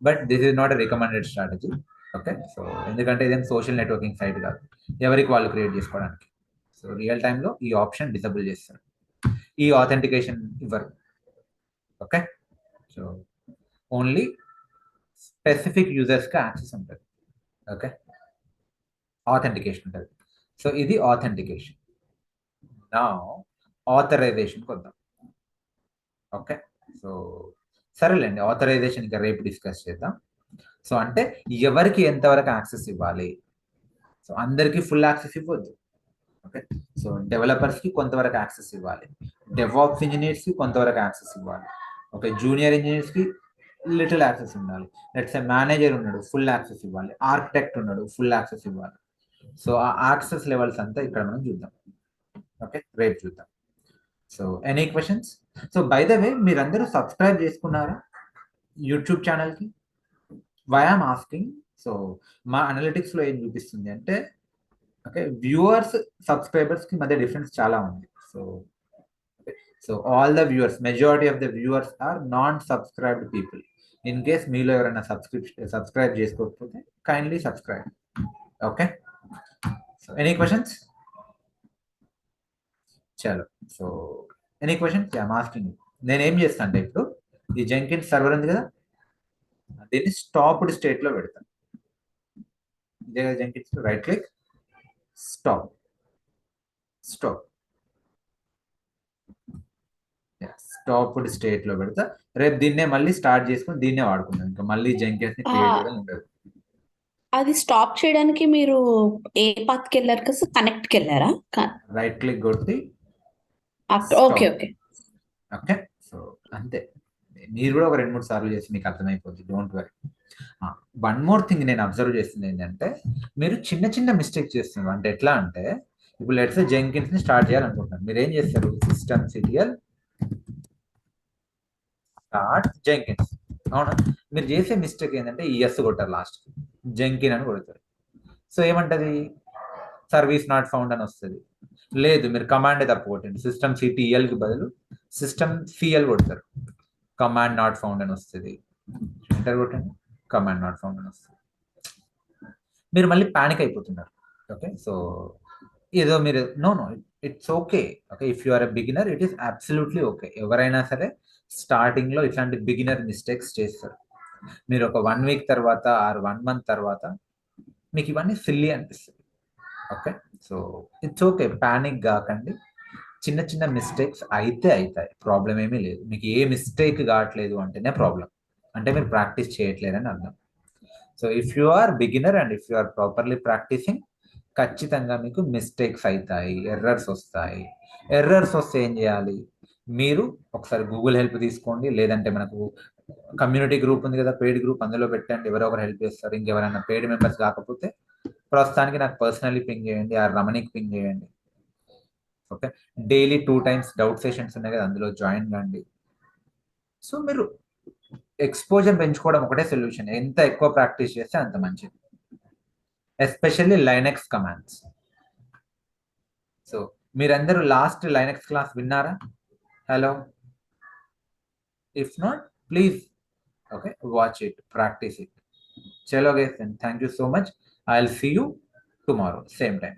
But this is not a recommended strategy. Okay, so ఎందుకంటే ఇదేం సోషల్ నెట్వర్కింగ్ సైట్ కాదు, ఎవరికి వాళ్ళు క్రియేట్ చేసుకోవడానికి. సో రియల్ టైంలో ఈ ఆప్షన్ డిసేబుల్ చేస్తారు, ఈ ఆథెంటికేషన్ ఇవ్వరు. ఓకే, సో ఓన్లీ స్పెసిఫిక్ యూజర్స్కి యాక్సెస్ ఉంటుంది. ఓకే, ఆథెంటికేషన్ ఉంటుంది. సో ఇది ఆథెంటికేషన్. నా ఆథరైజేషన్కి వద్దాం. ఓకే, సో సరేలేండి, ఆథరైజేషన్ ఇంకా రేపు డిస్కస్ చేద్దాం. సో అంటే ఎవరికి ఎంతవరకు యాక్సెస్ ఇవ్వాలి? సో అందరికీ ఫుల్ యాక్సెస్ ఇవ్వద్దు. ఓకే, సో డెవలపర్స్కి కొంతవరకు యాక్సెస్ ఇవ్వాలి, డెవాప్స్ ఇంజనీర్స్కి కొంతవరకు యాక్సెస్ ఇవ్వాలి. ఓకే, జూనియర్ ఇంజనీర్స్కి లిటిల్ యాక్సెస్ ఉండాలి. లెట్స్ ఏ మేనేజర్ ఉన్నాడు, ఫుల్ యాక్సెస్ ఇవ్వాలి. ఆర్కిటెక్ట్ ఉన్నాడు, ఫుల్ యాక్సెస్ ఇవ్వాలి. సో ఆ యాక్సెస్ లెవెల్స్ అంతా ఇక్కడ మనం చూద్దాం. ఓకే, రేపు చూద్దాం. So any questions? So by the way, మీరందరూ సబ్స్క్రైబ్ చేసుకున్నారా యూట్యూబ్ ఛానల్కి? వై ఆమ్ ఆస్కింగ్, సో మా అనలిటిక్స్లో ఏం చూపిస్తుంది అంటే, ఓకే, వ్యూవర్స్ సబ్స్క్రైబర్స్కి మధ్య డిఫరెన్స్ చాలా ఉంది. So all the viewers, majority of the viewers are non subscribed people. In case మీలో ఎవరైనా సబ్స్క్రైబ్ చేసుకోకపోతే kindly subscribe. Okay, so any questions? చలో, so any questions? I'm asking. నేను ఏం చేస్తాను అంటే, ఇప్పుడు ఈ జెంకిన్స్ సర్వర్ ఉంది కదా, దీన్ని స్టాప్డ్ స్టేట్లో పెడతాను. ఇదే కదా Jenkins, right click, stop. Stopped state లో పెడతా. రేపు దీన్నే మళ్ళీ స్టార్ట్ చేసుకుని దీన్నే వాడుకుందాం. ఇంకా మళ్ళీ జెంకిన్స్ ని క్రియేట్ చేయడం ఉండదు. అది స్టాప్ చేయడానికి మీరు ఏ పాత్కి వెళ్ళారు కదా సార్? కనెక్ట్కి వెళ్ళారా? రైట్ క్లిక్ కొట్టి ఓకే ఓకే. ఓకే. సో అంతే, మీరు కూడా ఒక 2-3 సార్లు చేసి మీకు అర్థమైపోతుంది. Don't worry. One more thing నేను అబ్జర్వ్ చేస్తుంది ఏంటంటే, మీరు చిన్న చిన్న మిస్టేక్ చేస్తున్నారు. అంటే ఎట్లా అంటే, ఇప్పుడు లెట్స్ జెంకిన్స్ ని స్టార్ట్ చేయాలనుకుంటున్నారు. మీరు ఏం చేస్తారు? System CTL start Jenkins. అవునా? మీరు చేసే మిస్టేక్ ఏంటంటే ఎస్ కొట్టారు, లాస్ట్ జెంకిన్ అని కొడతారు. సో ఏమంటది? సర్వీస్ నాట్ ఫౌండ్ అని వస్తుంది. లేదు, మీరు కమాండ్ తప్పు కొట్టండి. సిస్టమ్ సిటిఎల్ కి బదులు సిస్టమ్ సిఎల్ కొడతారు. కమాండ్ నాట్ ఫౌండ్ అని వస్తుంది. ఎంటర్ కొట్టండి, కమాండ్ నాట్ ఫౌండ్ అని వస్తుంది. మీరు మళ్ళీ పానిక్ అయిపోతున్నారు. ఓకే, సో ఏదో మీరు no it's okay. Okay, if you are a beginner it is absolutely okay. ఎవరైనా సరే స్టార్టింగ్ లో ఇట్లాంటి బిగినర్ మిస్టేక్స్ చేస్తారు. మీరు ఒక 1 వీక్ తర్వాత ఆర్ 1 మంత్ తర్వాత మీకు ఇవన్నీ సిల్లీ అనిపిస్తుంది. Okay, so it's okay, panic కాకండి. చిన్న చిన్న మిస్టేక్స్ అయితే అవుతాయి, ప్రాబ్లం ఏమీ లేదు. మీకు ఏ మిస్టేక్ కావట్లేదు అంటేనే ప్రాబ్లం, అంటే మీరు ప్రాక్టీస్ చేయట్లేదని అర్థం. So if you are beginner and if you are properly practising, ఖచ్చితంగా మీకు మిస్టేక్స్ అవుతాయి, ఎర్రర్స్ వస్తాయి. ఎర్రర్స్ వస్తే ఏం చేయాలి? మీరు ఒకసారి గూగుల్ హెల్ప్ తీసుకోండి, లేదంటే మనకు కమ్యూనిటీ గ్రూప్ ఉంది కదా, పెయిడ్ గ్రూప్, అందులో పెట్టండి, ఎవరో ఒకరు హెల్ప్ చేస్తారు. ఇంకెవరైనా పెయిడ్ మెంబర్స్ కాకపోతే ప్రస్తుతానికి నాకు పర్సనల్లీ పింగ్ చేయండి, ఆ రమణికి పింగ్ చేయండి. Okay, daily 2 times doubt sessions ఉన్నాయి కదా, అందులో జాయిన్ కండి. సో మీరు ఎక్స్పోజర్ పెంచుకోవడం ఒకటే సొల్యూషన్. ఎంత ఎక్కువ ప్రాక్టీస్ చేస్తే అంత మంచిది, ఎస్పెషల్లీ లైనెక్స్ కమాండ్స్. సో మీరందరూ లాస్ట్ లైనెక్స్ క్లాస్ విన్నారా? Hello, if not please okay watch it, practice it. చలో guys, thank you so much. I will see you tomorrow same time.